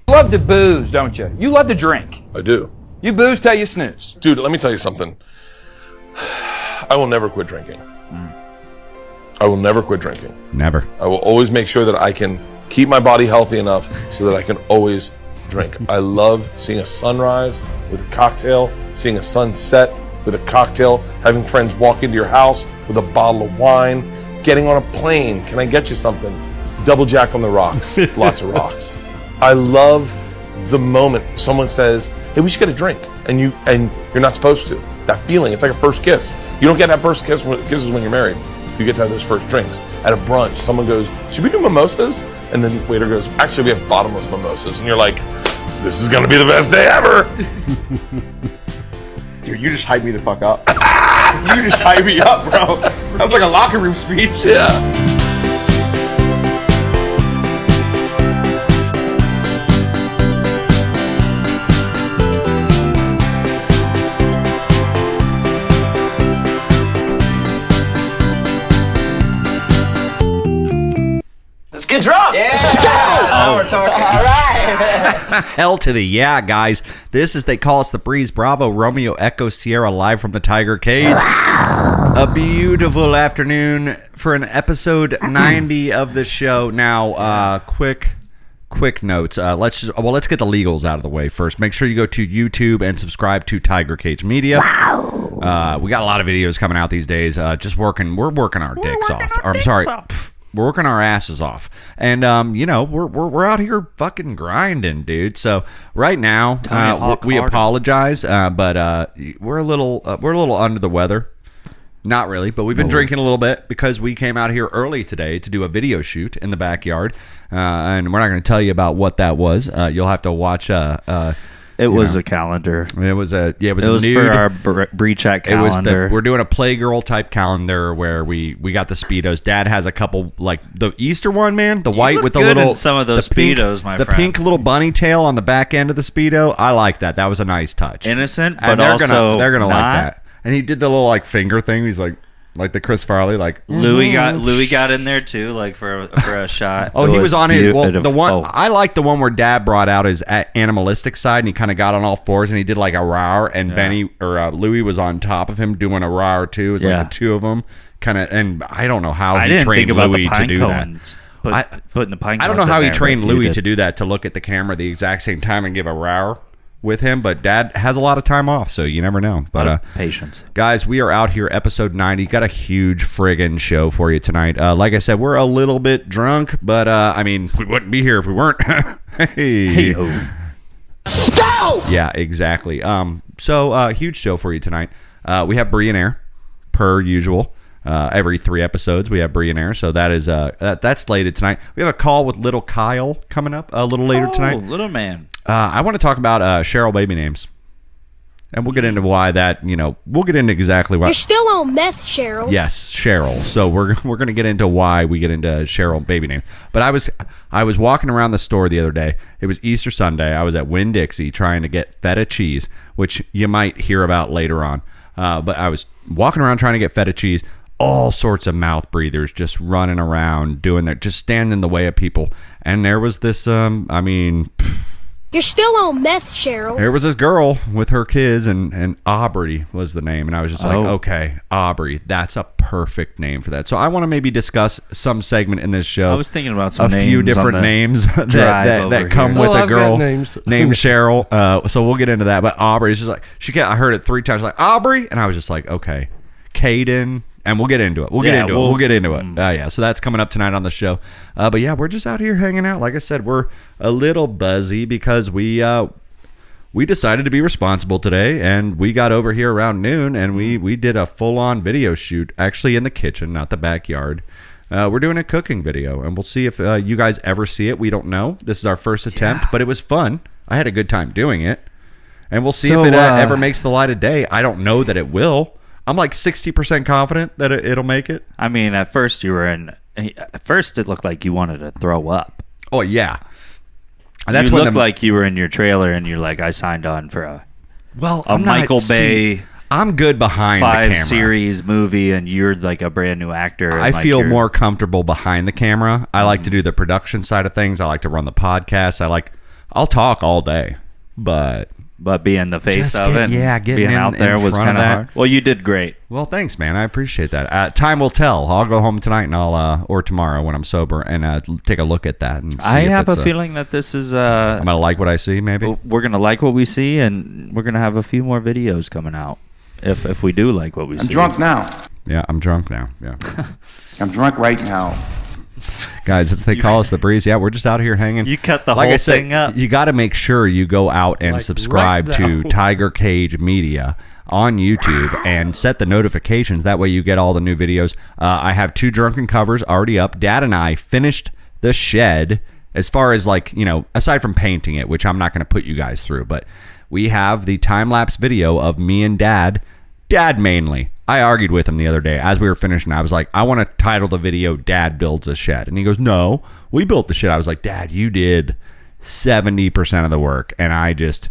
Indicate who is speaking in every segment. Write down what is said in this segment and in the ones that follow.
Speaker 1: You love to booze, don't you? You love to drink.
Speaker 2: I do.
Speaker 1: You booze till you snooze.
Speaker 2: Dude, let me tell you something. I will never quit drinking. I will never quit drinking.
Speaker 3: Never.
Speaker 2: I will always make sure that I can keep my body healthy enough so that I can always drink. I love seeing a sunrise with a cocktail, seeing a sunset with a cocktail, having friends walk into your house with a bottle of wine, getting on a plane. Can I get you something? Double Jack on the rocks. Lots of rocks. I love the moment someone says, hey, we should get a drink, and you're not supposed to. That feeling, it's like a first kiss. You don't get that first kisses when you're married. You get to have those first drinks. At a brunch, someone goes, should we do mimosas? And then the waiter goes, actually, we have bottomless mimosas. And you're like, this is gonna be the best day ever.
Speaker 4: Dude, you just hyped me the fuck up. You just hyped me up, bro. That was like a locker room speech.
Speaker 2: Yeah.
Speaker 1: Get drunk!
Speaker 4: Yeah! Now we're talking.
Speaker 1: All right!
Speaker 3: Hell to the yeah, guys. This is They Call Us the Breeze. Bravo, Romeo, Echo, Sierra, live from the Tiger Cage. A beautiful afternoon for an episode 90 of the show. Now, quick notes. Let's get the legals out of the way first. Make sure you go to YouTube and subscribe to Tiger Cage Media. We got a lot of videos coming out these days. We're working our dicks off. I'm sorry. We're working our asses off, and we're out here fucking grinding, dude. So right now, we apologize, but we're a little under the weather. Not really, but we've been drinking a little bit because we came out here early today to do a video shoot in the backyard, and we're not going to tell you about what that was. You'll have to watch.
Speaker 5: It was a calendar.
Speaker 3: It was a
Speaker 5: nude, for our Bre'llionaire calendar.
Speaker 3: We're doing a Playgirl type calendar where we got the Speedos. Dad has a couple, like the Easter one, man, the white with the little
Speaker 5: some of those Speedos, my friend.
Speaker 3: The pink little bunny tail on the back end of the Speedo. I like that. That was a nice touch.
Speaker 5: Innocent,
Speaker 3: and
Speaker 5: but
Speaker 3: they're gonna
Speaker 5: not.
Speaker 3: like that. And he did the little like finger thing. He's like the Chris Farley, like
Speaker 5: Louis got in there too, like for a shot.
Speaker 3: Oh, he was on it. Well, the one I like the one where Dad brought out his animalistic side, and he kind of got on all fours, and he did like a roar, and Benny or Louis was on top of him doing a roar too. It was like the two of them, kind of. And I don't know how he trained Louis to do that.
Speaker 5: Putting the pine.
Speaker 3: I don't know how he trained Louis to do that, to look at the camera the exact same time and give a roar with him, but Dad has a lot of time off, so you never know. But
Speaker 5: patience,
Speaker 3: guys, we are out here, episode 90. Got a huge friggin' show for you tonight. Like I said, we're a little bit drunk, but I mean, we wouldn't be here if we weren't. Hey, go! Yeah, exactly. So huge show for you tonight. We have Bre'llionaire, per usual. Every 3 episodes we have Bre'llionaire, so that is that's slated tonight. We have a call with little Kyle coming up a little later tonight.
Speaker 5: Little man.
Speaker 3: I want to talk about Cheryl baby names, and we'll get into why that. We'll get into exactly why.
Speaker 6: You're still on meth, Cheryl.
Speaker 3: Yes, Cheryl. So we're going to get into why we get into Cheryl baby names. But I was walking around the store the other day. It was Easter Sunday. I was at Winn-Dixie trying to get feta cheese, which you might hear about later on. But I was walking around trying to get feta cheese. All sorts of mouth breathers just running around doing that, just standing in the way of people. And there was this,
Speaker 6: You're still on meth, Cheryl.
Speaker 3: There was this girl with her kids, and Aubrey was the name. And I was just like, okay, Aubrey, that's a perfect name for that. So I want to maybe discuss some segment in this show.
Speaker 5: I was thinking about some
Speaker 3: a few different names that come with a girl named Cheryl. So we'll get into that. But Aubrey's just like, I heard it 3 times, like, Aubrey. And I was just like, okay, Caden. And we'll get into it. We'll get into it. So that's coming up tonight on the show. But yeah, we're just out here hanging out. Like I said, we're a little buzzy because we decided to be responsible today, and we got over here around noon, and we did a full-on video shoot, actually in the kitchen, not the backyard. We're doing a cooking video, and we'll see if you guys ever see it. We don't know. This is our first attempt, but it was fun. I had a good time doing it. And we'll see if it ever makes the light of day. I don't know that it will. I'm like 60% confident that it'll make it.
Speaker 5: I mean, at first it looked like you wanted to throw up.
Speaker 3: Oh, yeah.
Speaker 5: And that's when looked like you were in your trailer and you're like, I signed on for a Michael Bay.
Speaker 3: I'm good behind the camera.
Speaker 5: 5-series movie, and you're like a brand new actor.
Speaker 3: I feel more comfortable behind the camera. I like to do the production side of things. I like to run the podcast. I like I'll talk all day, but
Speaker 5: being the face
Speaker 3: Just
Speaker 5: of it,
Speaker 3: getting
Speaker 5: being out there
Speaker 3: in
Speaker 5: was
Speaker 3: front of
Speaker 5: kind of
Speaker 3: that.
Speaker 5: hard. Well, you did great.
Speaker 3: Well, thanks, man. I appreciate that. Time will tell. I'll go home tonight and I'll or tomorrow when I'm sober and take a look at that. And see
Speaker 5: I
Speaker 3: if
Speaker 5: have
Speaker 3: it's
Speaker 5: a feeling that this is.
Speaker 3: I'm gonna like what I see. Maybe
Speaker 5: We're gonna like what we see, and we're gonna have a few more videos coming out if we do like what we see.
Speaker 7: I'm drunk now.
Speaker 3: Yeah, I'm drunk now. Yeah,
Speaker 7: I'm drunk right now.
Speaker 3: guys, they call us the Breeze. Yeah, we're just out here hanging.
Speaker 5: You cut the
Speaker 3: like
Speaker 5: whole
Speaker 3: I said,
Speaker 5: thing up.
Speaker 3: You got to make sure you go out and
Speaker 8: Like
Speaker 3: subscribe
Speaker 8: right
Speaker 3: to
Speaker 8: now.
Speaker 3: Tiger Cage Media on YouTube and set the notifications. That way you get all the new videos. I have 2 drunken covers already up. Dad and I finished the shed as far as aside from painting it, which I'm not going to put you guys through, but we have the time-lapse video of me and Dad mainly. I argued with him the other day as we were finishing. I was like, I want to title the video Dad Builds a Shed. And he goes, no, we built the shed. I was like, Dad, you did 70% of the work. And I just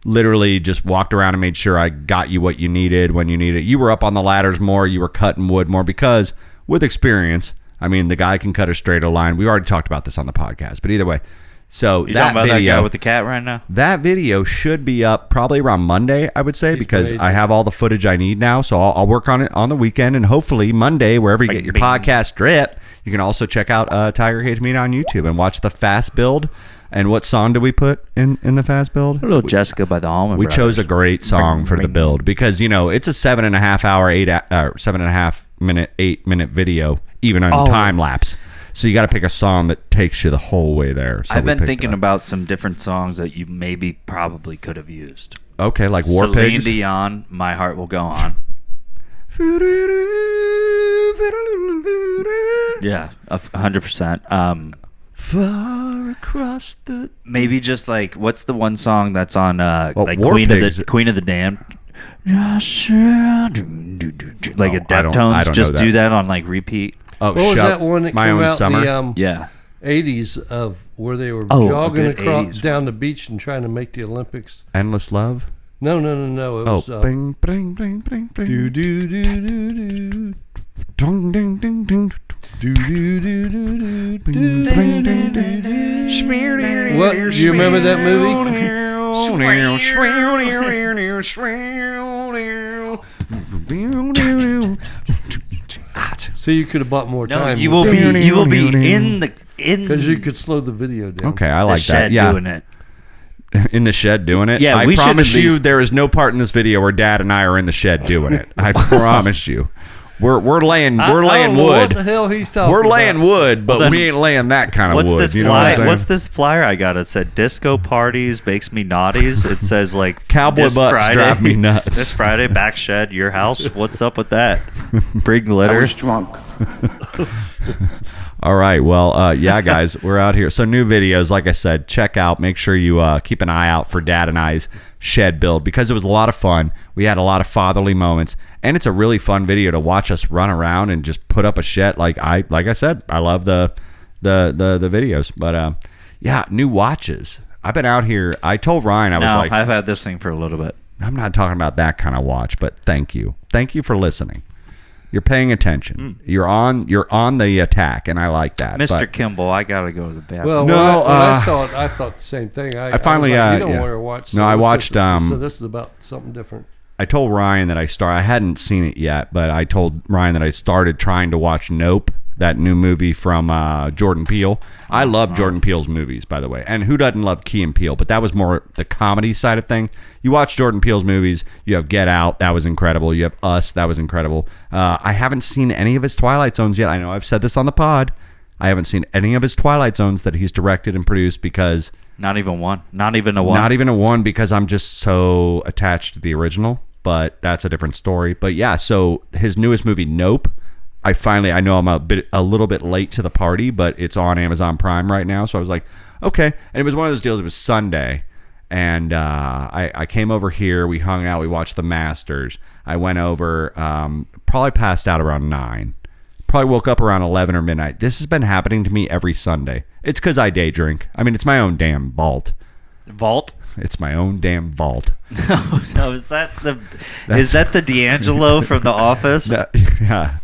Speaker 3: literally just walked around and made sure I got you what you needed when you needed it. You were up on the ladders more. You were cutting wood more because with experience, I mean, the guy can cut a straighter line. We already talked about this on the podcast. But either way, so
Speaker 5: You
Speaker 3: that
Speaker 5: talking about
Speaker 3: video,
Speaker 5: that guy with the cat right now?
Speaker 3: that video should be up probably around Monday, I would say, because
Speaker 8: amazing.
Speaker 3: I have all the footage I need now. So I'll work on it on the weekend, and hopefully Monday, wherever you get your podcast drip, you can also check out Tiger Cage Media on YouTube and watch the fast build. And what song do we put in the fast build?
Speaker 5: A little Jessica by the Allman
Speaker 3: We
Speaker 5: Brothers.
Speaker 3: chose a great song for the build because it's a 7.5 hour, 7.5 minute, 8-minute video, even on time lapse. So you got to pick a song that takes you the whole way there. So
Speaker 5: I've
Speaker 3: we
Speaker 5: been
Speaker 3: picked
Speaker 5: thinking
Speaker 3: that.
Speaker 5: about some different songs that you probably could have used.
Speaker 3: Okay, like War
Speaker 5: Celine
Speaker 3: Pigs.
Speaker 5: Dion, My Heart Will Go On. Yeah, 100%.
Speaker 3: Far across the
Speaker 5: Maybe just like what's the one song that's on like
Speaker 3: War
Speaker 5: Queen
Speaker 3: Pigs.
Speaker 5: of the Damned? Like a
Speaker 3: I don't
Speaker 5: Deftones,
Speaker 3: know
Speaker 5: just
Speaker 3: that.
Speaker 5: do that on like repeat.
Speaker 3: Oh,
Speaker 8: What was
Speaker 3: Shut
Speaker 8: that one that
Speaker 3: My
Speaker 8: came
Speaker 3: Own
Speaker 8: out
Speaker 3: Summer.
Speaker 8: the
Speaker 5: Yeah.
Speaker 8: 80s of where they were
Speaker 5: Oh,
Speaker 8: jogging
Speaker 5: good
Speaker 8: across
Speaker 5: 80s.
Speaker 8: down the beach and trying to make the Olympics?
Speaker 3: Endless Love.
Speaker 8: No. It was
Speaker 3: Bing, bing, bing, bing, bing.
Speaker 8: do do do do do
Speaker 3: Ding, ding, ding, ding.
Speaker 8: do do do do do do.
Speaker 3: Bing, ding, ding, ding.
Speaker 8: What? Do you remember that movie? So you could have bought more
Speaker 5: No,
Speaker 8: time.
Speaker 5: you will be in
Speaker 8: because you could slow the video down.
Speaker 3: Okay, I
Speaker 5: the
Speaker 3: like that.
Speaker 5: shed
Speaker 3: Yeah,
Speaker 5: doing it.
Speaker 3: in the shed doing it.
Speaker 5: Yeah,
Speaker 3: I
Speaker 5: we should
Speaker 3: promise
Speaker 5: at
Speaker 3: you,
Speaker 5: least-
Speaker 3: there is no part in this video where Dad and I are in the shed doing it. I promise you. We're laying
Speaker 8: I don't know
Speaker 3: wood.
Speaker 8: What the hell he's talking
Speaker 3: We're
Speaker 8: about.
Speaker 3: laying wood, but
Speaker 5: Well, then,
Speaker 3: we ain't laying that kind of
Speaker 5: What's
Speaker 3: wood.
Speaker 5: this
Speaker 3: You know what I'm
Speaker 5: flyer?
Speaker 3: saying?
Speaker 5: What's this flyer I got? It said disco parties makes me naughties. It says like
Speaker 3: Cowboy
Speaker 5: this
Speaker 3: butts
Speaker 5: Friday,
Speaker 3: drive me nuts.
Speaker 5: This Friday, back shed, your house. What's up with that? Bring
Speaker 7: I
Speaker 5: glitter.
Speaker 7: was drunk.
Speaker 3: All right. Well, yeah, guys, we're out here. So new videos, like I said, check out. Make sure you keep an eye out for Dad and I's shed build because it was a lot of fun. We had a lot of fatherly moments, and it's a really fun video to watch us run around and just put up a shed. Like I said, I love the videos. But yeah, new watches. I've been out here. I told Ryan I was
Speaker 5: No,
Speaker 3: like,
Speaker 5: I've had this thing for a little bit.
Speaker 3: I'm not talking about that kind of watch, but thank you for listening. You're paying attention. You're on the attack, and I like that.
Speaker 5: Mr.
Speaker 3: But
Speaker 5: Kimball, I gotta go to the bathroom.
Speaker 8: Well,
Speaker 3: No,
Speaker 8: when I saw it, I thought the same thing. I
Speaker 3: finally,
Speaker 8: was like, you don't
Speaker 3: yeah.
Speaker 8: want to watch.
Speaker 3: No,
Speaker 8: so
Speaker 3: I
Speaker 8: what's
Speaker 3: watched,
Speaker 8: This? So this is about something different.
Speaker 3: I told Ryan that I hadn't seen it yet, but I told Ryan that I started trying to watch Nope, that new movie from Jordan Peele. I love Jordan Peele's movies, by the way. And who doesn't love Key and Peele? But that was more the comedy side of things. You watch Jordan Peele's movies, you have Get Out, that was incredible. You have Us, that was incredible. I haven't seen any of his Twilight Zones yet. I know I've said this on the pod. I haven't seen any of his Twilight Zones that he's directed and produced because...
Speaker 5: Not even one. Not even a one.
Speaker 3: Not even a one because I'm just so attached to the original, but that's a different story. But yeah, so his newest movie, Nope, I know I'm a little bit late to the party, but it's on Amazon Prime right now. So I was like, okay. And it was one of those deals. It was Sunday, and I came over here. We hung out. We watched The Masters. I went over, probably passed out around 9. Probably woke up around 11 or midnight. This has been happening to me every Sunday. It's because I day drink. I mean, it's my own damn vault.
Speaker 5: Vault.
Speaker 3: It's my own damn vault.
Speaker 5: No, is that the D'Angelo from The Office?
Speaker 3: Yeah.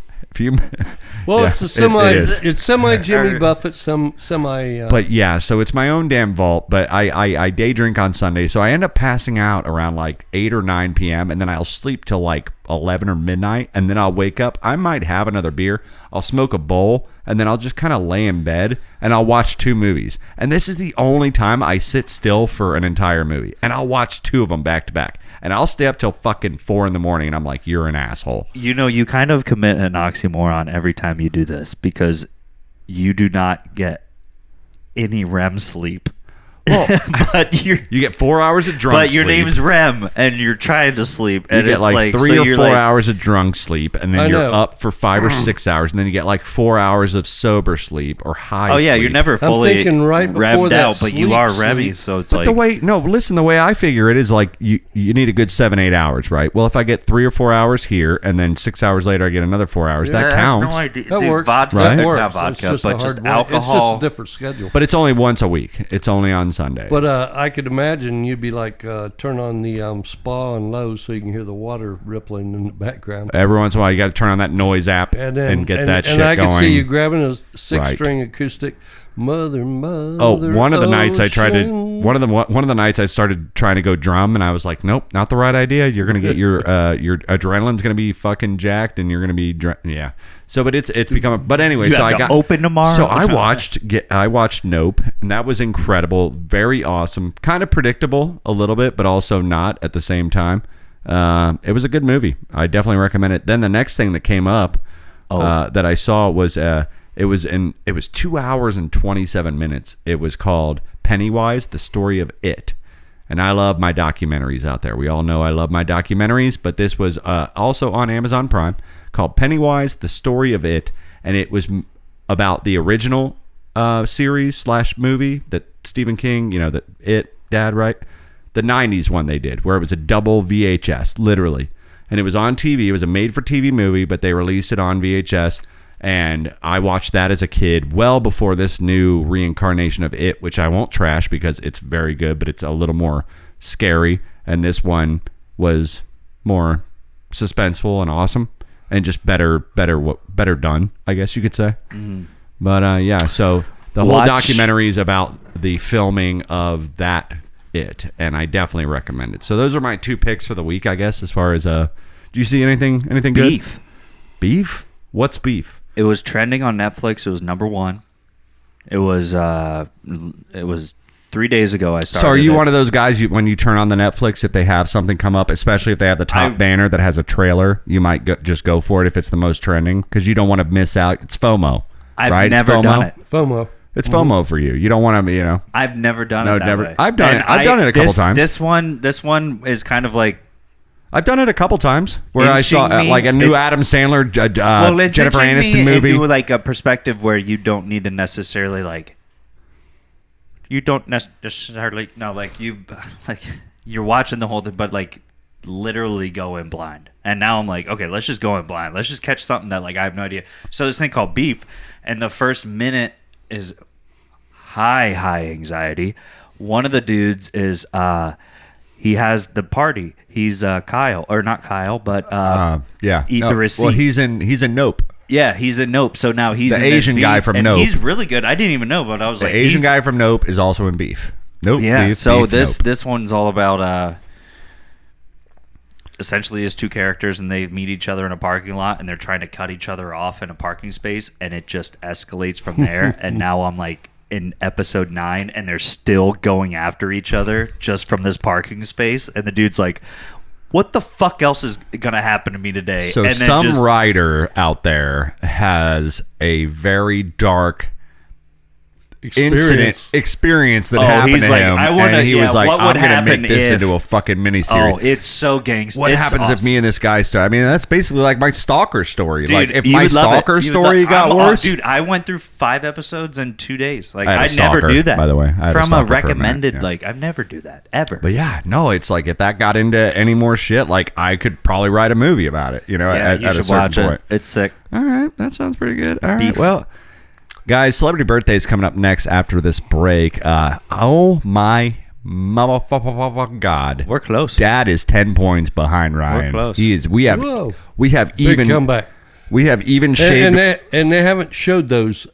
Speaker 8: Well,
Speaker 3: Yeah,
Speaker 8: it's a semi.
Speaker 3: it is.
Speaker 8: It's semi Jimmy Buffett. Some semi.
Speaker 3: But yeah, so it's my own damn vault. But I day drink on Sunday, so I end up passing out around like 8 or 9 p.m. and then I'll sleep till like 11 or midnight, and then I'll wake up. I might have another beer. I'll smoke a bowl, and then I'll just kind of lay in bed and I'll watch 2 movies. And this is the only time I sit still for an entire movie, and I'll watch 2 of them back to back. And I'll stay up till fucking 4 in the morning, and I'm like, you're an asshole.
Speaker 5: You know, you kind of commit an oxymoron every time you do this because you do not get any REM sleep.
Speaker 3: Well,
Speaker 5: but
Speaker 3: you get 4 hours of drunk
Speaker 5: But your
Speaker 3: sleep.
Speaker 5: name's REM, and you're trying to sleep. And
Speaker 3: You get
Speaker 5: it's
Speaker 3: like 3
Speaker 5: so
Speaker 3: or
Speaker 5: you're
Speaker 3: 4
Speaker 5: like,
Speaker 3: hours of drunk sleep, and then you're up for 5 or 6 hours, and then you get like 4 hours of sober sleep or high
Speaker 5: Oh yeah,
Speaker 3: sleep.
Speaker 5: you're never
Speaker 8: I'm
Speaker 5: fully
Speaker 8: thinking right before
Speaker 5: revved
Speaker 8: that
Speaker 5: out, but you are
Speaker 8: sleep.
Speaker 5: revvy, so it's
Speaker 3: But
Speaker 5: like
Speaker 3: the way I figure it is like you need a good 7-8 hours, right? Well, if I get 3 or 4 hours here, and then 6 hours later I get another 4 hours, that counts.
Speaker 5: No idea.
Speaker 8: That
Speaker 5: Dude,
Speaker 8: works.
Speaker 5: Vodka,
Speaker 3: Right?
Speaker 8: That works.
Speaker 5: not
Speaker 8: It's
Speaker 5: vodka,
Speaker 8: just
Speaker 5: but
Speaker 8: a
Speaker 5: just
Speaker 8: hard way.
Speaker 5: alcohol.
Speaker 8: It's just a different schedule.
Speaker 3: But it's only once a week. It's only on Sundays.
Speaker 8: But I could imagine you'd be like, turn on the spa and Lowe's so you can hear the water rippling in the background.
Speaker 3: Every once in a while, you got to turn on that noise app
Speaker 8: And
Speaker 3: and,
Speaker 8: then
Speaker 3: get that shit
Speaker 8: and I
Speaker 3: going.
Speaker 8: could see you grabbing a 6-string
Speaker 3: Right.
Speaker 8: acoustic. Mother.
Speaker 3: Oh, one of the nights I tried to
Speaker 8: ocean.
Speaker 3: one of the nights I started trying to go drum, and I was like, nope, not the right idea. You're gonna get your adrenaline's gonna be fucking jacked, and you're gonna be yeah. So, but it's become. But anyway,
Speaker 5: You
Speaker 3: so
Speaker 5: have
Speaker 3: I
Speaker 5: to
Speaker 3: got
Speaker 5: open tomorrow?
Speaker 3: So I watched Nope, and that was incredible, very awesome, kind of predictable a little bit, but also not at the same time. It was a good movie. I definitely recommend it. Then the next thing that came up that I saw was it was 2 hours and 27 minutes. It was called Pennywise: The Story of It. And I love my documentaries out there. We all know I love my documentaries, but this was also on Amazon Prime, called Pennywise: The Story of It, and it was about the original series / movie that Stephen King, that It, Dad, right? The 90s one they did, where it was a double VHS, literally. And it was on TV. It was a made-for-TV movie, but they released it on VHS. And I watched that as a kid, well before this new reincarnation of It, which I won't trash because it's very good, but it's a little more scary. And this one was more suspenseful and awesome, and just better done, I guess you could say. Mm-hmm. But yeah, so the whole documentary is about the filming of that It, and I definitely recommend it. So those are my 2 picks for the week, I guess. As far as do you see anything good? Beef? What's beef?
Speaker 5: It was trending on Netflix. It was number 1. It was 3 days ago I started.
Speaker 3: So are you
Speaker 5: it.
Speaker 3: one of those guys, when you turn on the Netflix, if they have something come up, especially if they have the top banner that has a trailer, you might just go for it if it's the most trending, because you don't want to miss out. It's FOMO.
Speaker 5: I've never done it.
Speaker 8: FOMO.
Speaker 3: It's FOMO for you. You don't want to,
Speaker 5: I've never done it that way.
Speaker 3: I've done it. I've done it a couple times.
Speaker 5: This one is kind of like,
Speaker 3: I've done it a couple times where I saw like a new Adam Sandler, Jennifer Aniston movie.
Speaker 5: Into like a perspective where you don't need to necessarily you're watching the whole thing, but like literally go in blind. And now I'm like, okay, let's just go in blind. Let's just catch something that like I have no idea. So this thing called Beef, and the first minute is high anxiety. One of the dudes is he has the party. He's Kyle, or not Kyle, but Eat the Receipt.
Speaker 3: Well, he's in Nope.
Speaker 5: Yeah, he's in Nope. So now he's
Speaker 3: the
Speaker 5: in
Speaker 3: Asian
Speaker 5: Beef,
Speaker 3: guy from
Speaker 5: and
Speaker 3: Nope.
Speaker 5: He's really good. I didn't even know, but I was like,
Speaker 3: the Asian guy from Nope is also in Beef. Nope.
Speaker 5: Yeah.
Speaker 3: Beef,
Speaker 5: So
Speaker 3: Beef,
Speaker 5: this
Speaker 3: Nope.
Speaker 5: this one's all about essentially is 2 characters, and they meet each other in a parking lot, and they're trying to cut each other off in a parking space, and it just escalates from there. And now I'm like in episode 9, and they're still going after each other just from this parking space, and the dude's like, what the fuck else is gonna happen to me today?
Speaker 3: So
Speaker 5: and then
Speaker 3: some writer out there has a very dark experience that happened
Speaker 5: he's
Speaker 3: to
Speaker 5: like,
Speaker 3: him,
Speaker 5: and he
Speaker 3: was like,
Speaker 5: what
Speaker 3: I'm
Speaker 5: would
Speaker 3: gonna
Speaker 5: happen
Speaker 3: make this
Speaker 5: if...
Speaker 3: into a fucking miniseries.
Speaker 5: Oh, it's so gangster.
Speaker 3: What
Speaker 5: It's
Speaker 3: happens if
Speaker 5: awesome.
Speaker 3: me and this guy start? I mean, that's basically like my stalker story.
Speaker 5: Dude,
Speaker 3: like if
Speaker 5: you
Speaker 3: my
Speaker 5: would love it.
Speaker 3: stalker
Speaker 5: You would
Speaker 3: story
Speaker 5: love-
Speaker 3: got worse.
Speaker 5: Dude, I went through 5 episodes in 2 days. Like
Speaker 3: I had a
Speaker 5: I never
Speaker 3: stalker,
Speaker 5: do that.
Speaker 3: by the way. I had a
Speaker 5: From a
Speaker 3: stalker for a minute,
Speaker 5: recommended,
Speaker 3: yeah.
Speaker 5: like I never do that ever.
Speaker 3: But yeah, no, it's like if that got into any more shit, like I could probably write a movie about it.
Speaker 5: yeah,
Speaker 3: at
Speaker 5: you
Speaker 3: a
Speaker 5: should
Speaker 3: certain
Speaker 5: watch
Speaker 3: point.
Speaker 5: it. It's sick.
Speaker 3: All right, that sounds pretty good. All right,
Speaker 5: Beef.
Speaker 3: well, guys, celebrity birthdays coming up next after this break. Oh my motherfucker God,
Speaker 5: We're close.
Speaker 3: Dad is 10 points behind Ryan.
Speaker 5: We're close.
Speaker 3: We have
Speaker 8: Whoa.
Speaker 3: we have
Speaker 8: Big
Speaker 3: even
Speaker 8: comeback.
Speaker 3: We have even
Speaker 8: and,
Speaker 3: shaved.
Speaker 8: and they haven't showed those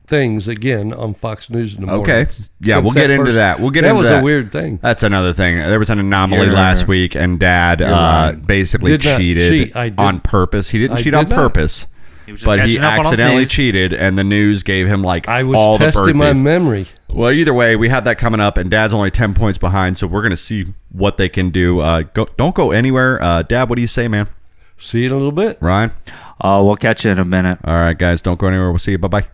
Speaker 8: things again on Fox News in the morning.
Speaker 3: Okay. Yeah,
Speaker 8: Since
Speaker 3: we'll get into that. We'll get
Speaker 8: that
Speaker 3: into
Speaker 8: was
Speaker 3: that.
Speaker 8: a weird thing.
Speaker 3: That's another thing. There was an anomaly last week, and Dad basically
Speaker 8: Did not
Speaker 3: cheated
Speaker 8: cheat. I did-
Speaker 3: on purpose. He didn't
Speaker 8: I
Speaker 3: cheat on
Speaker 8: did not.
Speaker 3: purpose,
Speaker 5: He was just
Speaker 3: but he
Speaker 5: catching up on his
Speaker 3: accidentally
Speaker 5: news.
Speaker 3: cheated, and the news gave him like
Speaker 8: I was
Speaker 3: all the
Speaker 8: testing my
Speaker 3: birthdays.
Speaker 8: memory.
Speaker 3: Well, either way, we have that coming up, and Dad's only 10 points behind, so we're going to see what they can do. Don't go anywhere. Dad, what do you say, man?
Speaker 8: See you in a little bit.
Speaker 3: Ryan?
Speaker 5: We'll catch you in a minute.
Speaker 3: All right, guys, don't go anywhere. We'll see you. Bye-bye.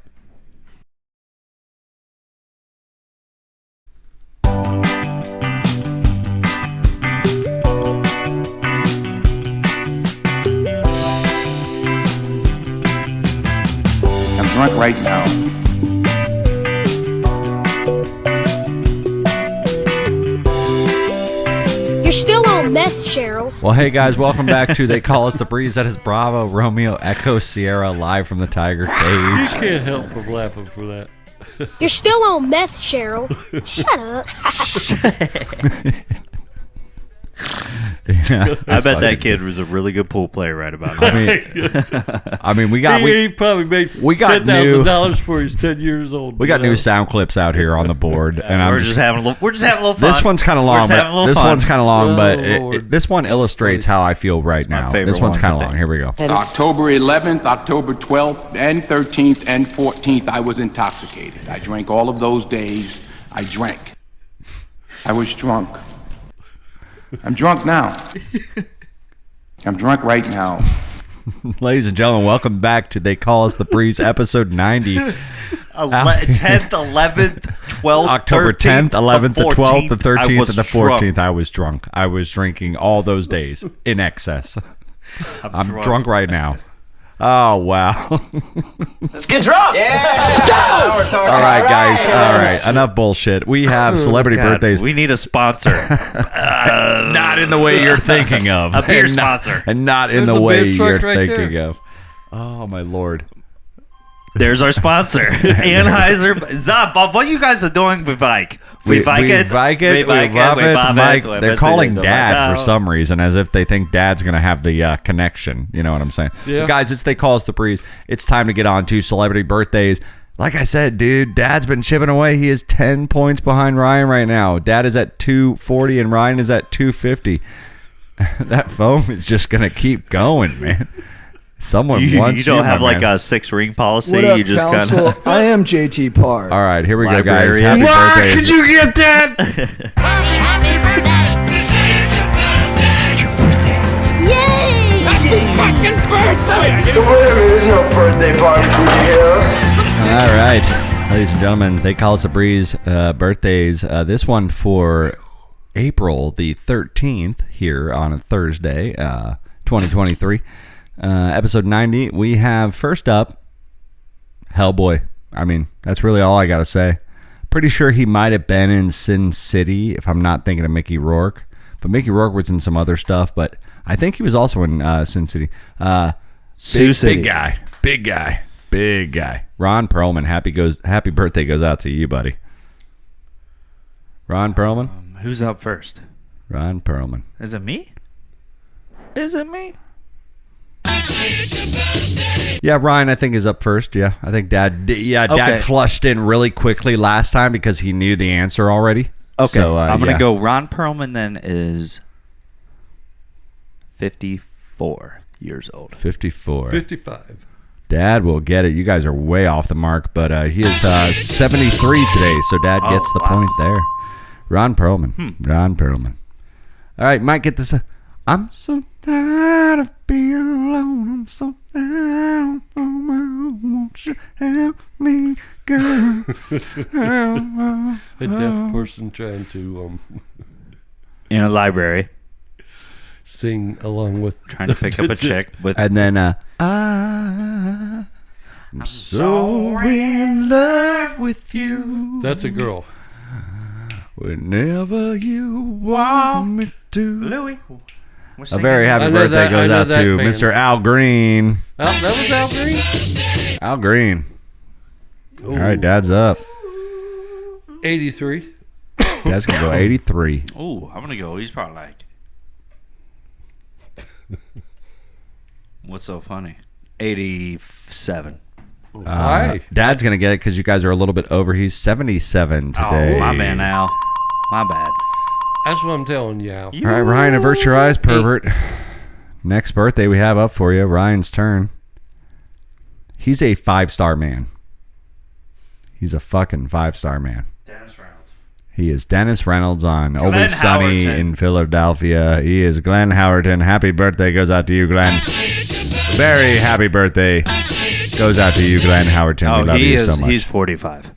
Speaker 7: I'm drunk right now.
Speaker 6: You're still on meth, Cheryl.
Speaker 3: Well, hey, guys, welcome back to They Call Us the Breeze. That is Bravo, Romeo, Echo, Sierra, live from the Tiger
Speaker 8: You
Speaker 3: Cage.
Speaker 8: can't help from laughing for that.
Speaker 6: You're still on meth, Cheryl. Shut up.
Speaker 3: Yeah,
Speaker 5: I bet that kid was a really good pool player right about now.
Speaker 3: I mean, we got
Speaker 8: He probably made
Speaker 3: we got
Speaker 8: $10,000 before he's 10 years old.
Speaker 3: we got
Speaker 8: you know?
Speaker 3: new sound clips out here on the board, and I'm
Speaker 5: We're just having a little. We're just having a little fun.
Speaker 3: This one's kind of
Speaker 5: We're
Speaker 3: long.
Speaker 5: just having a
Speaker 3: But
Speaker 5: little
Speaker 3: this
Speaker 5: fun.
Speaker 3: one's kind of long,
Speaker 8: Oh,
Speaker 3: but
Speaker 8: Lord.
Speaker 3: this one illustrates how I feel right
Speaker 5: my
Speaker 3: now.
Speaker 5: favorite
Speaker 3: This one's
Speaker 5: one,
Speaker 3: kind
Speaker 5: I
Speaker 3: of long.
Speaker 5: think.
Speaker 3: Here we go.
Speaker 7: October 11th, October 12th, and 13th, and 14th, I was intoxicated. I drank all of those days. I drank. I was drunk. I'm drunk now. I'm drunk right now.
Speaker 3: Ladies and gentlemen, welcome back to They Call Us the Breeze, episode 90.
Speaker 5: 10th, 11th, 12th,
Speaker 3: October 10th, 11th, the 12th, the 13th, and the 14th.
Speaker 5: Drunk.
Speaker 3: I was drunk. I was drinking all those days in excess. I'm drunk right now. Oh, wow.
Speaker 1: Let's get drunk. Yeah.
Speaker 3: All right, guys. All right. Enough bullshit. We have celebrity
Speaker 5: God,
Speaker 3: birthdays.
Speaker 5: we need a sponsor.
Speaker 3: Not in the way you're thinking of.
Speaker 5: A beer
Speaker 3: And not-
Speaker 5: sponsor.
Speaker 3: And not in
Speaker 8: There's
Speaker 3: the
Speaker 8: a
Speaker 3: way
Speaker 8: beer truck
Speaker 3: you're
Speaker 8: right
Speaker 3: thinking
Speaker 8: there.
Speaker 3: of. Oh, my Lord.
Speaker 5: There's our sponsor, Anheuser. Zap, what you guys are doing? We like it.
Speaker 3: We like it. We love it. Mike, they're calling Dad for some reason, as if they think Dad's going to have the connection. You know what I'm saying?
Speaker 8: Yeah.
Speaker 3: Guys, it's They Call Us the Breeze. It's time to get on to celebrity birthdays. Like I said, dude, Dad's been chipping away. He is 10 points behind Ryan right now. Dad is at 240 and Ryan is at 250. That phone is just going to keep going, man. Someone wants
Speaker 5: You don't
Speaker 3: my
Speaker 5: have like
Speaker 3: man.
Speaker 5: a 6-ring policy.
Speaker 9: What up,
Speaker 5: You just kind
Speaker 9: council?
Speaker 5: of.
Speaker 9: I am JT Parr.
Speaker 3: All right, here we go, guys.
Speaker 5: Librarian.
Speaker 3: Happy birthday.
Speaker 8: you get that?
Speaker 6: Yay!
Speaker 3: All right, ladies and gentlemen, They Call Us a Breeze birthdays. This one for April the 13th here on a Thursday, 2023. Episode 90. We have first up Hellboy. I mean, that's really all I got to say. Pretty sure he might have been in Sin City, if I'm not thinking of Mickey Rourke. But Mickey Rourke was in some other stuff, but I think he was also in Sin City. Big guy. Big guy. Big guy. Ron Perlman, happy birthday goes out to you, buddy. Ron Perlman?
Speaker 5: Who's up first?
Speaker 3: Ron Perlman.
Speaker 5: Is it me? Is it me?
Speaker 3: Yeah, Ryan, I think is up first. Yeah, I think Dad. Dad
Speaker 5: Okay.
Speaker 3: flushed in really quickly last time because he knew the answer already.
Speaker 5: Okay,
Speaker 3: So,
Speaker 5: I'm gonna
Speaker 3: yeah.
Speaker 5: go. Ron Perlman then is 54 years old.
Speaker 3: 54.
Speaker 8: 55.
Speaker 3: Dad will get it. You guys are way off the mark, but he is 73 today, so Dad gets the point there. Ron Perlman. Ron Perlman. All right, Mike, get this. I'm so tired of being alone. I'm so down on my own. Won't you help me, girl?
Speaker 8: A deaf person trying to
Speaker 5: In a library,
Speaker 8: sing along with.
Speaker 5: trying to pick up a chick with.
Speaker 3: And then I'm so in love with you.
Speaker 8: That's a girl.
Speaker 3: Whenever you want me to.
Speaker 5: Louis.
Speaker 3: A very happy
Speaker 8: I know
Speaker 3: birthday
Speaker 8: that- I
Speaker 3: goes
Speaker 8: know
Speaker 3: out
Speaker 8: that
Speaker 3: to
Speaker 8: band.
Speaker 3: Mr. Al Green.
Speaker 8: That was Al Green?
Speaker 3: Al Green. All right, Dad's up.
Speaker 8: 83.
Speaker 3: Dad's going to go 83.
Speaker 5: Oh, I'm gonna go. He's probably like. What's so funny? 87.
Speaker 8: Why?
Speaker 3: Dad's gonna get it because you guys are a little bit over. He's 77 today.
Speaker 5: Oh, my bad, Al. My bad.
Speaker 8: That's what I'm telling you, Al.
Speaker 3: All right, Ryan, avert your eyes, pervert. Next birthday we have up for you, Ryan's turn. He's a 5-star man. He's a fucking 5-star man.
Speaker 5: Dennis Reynolds.
Speaker 3: He is Dennis Reynolds on
Speaker 5: Glenn
Speaker 3: Always Sunny
Speaker 5: Howerton.
Speaker 3: in Philadelphia. He is Glenn Howerton. Happy birthday goes out to you, Glenn. Very happy birthday goes out to you, Glenn Howerton. We
Speaker 5: Oh,
Speaker 3: love
Speaker 5: he
Speaker 3: you
Speaker 5: is.
Speaker 3: so much.
Speaker 5: He's 45.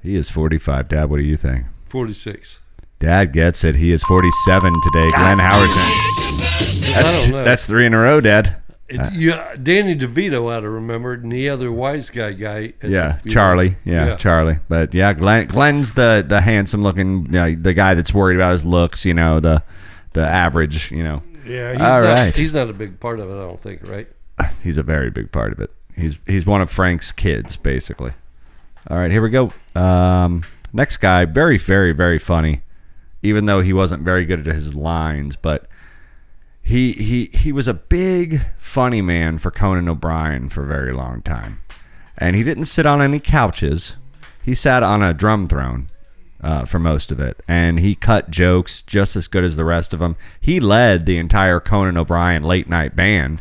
Speaker 3: He is 45. Dad, what do you think?
Speaker 8: 46.
Speaker 3: Dad gets it. He is 47 today. Glenn Howerton.
Speaker 8: I don't know.
Speaker 3: That's 3 in a row, Dad.
Speaker 8: Danny DeVito, I'd have remembered, and the other wise guy.
Speaker 3: Yeah, Charlie. Yeah, Charlie. But yeah, Glenn's the handsome looking, the guy that's worried about his looks. You know, the average. You know.
Speaker 8: Yeah, he's not a big part of it, I don't think, right?
Speaker 3: He's a very big part of it. He's one of Frank's kids, basically. All right, here we go. Next guy, very, very, very funny, even though he wasn't very good at his lines, but he was a big funny man for Conan O'Brien for a very long time. And he didn't sit on any couches. He sat on a drum throne for most of it. And he cut jokes just as good as the rest of them. He led the entire Conan O'Brien late night band.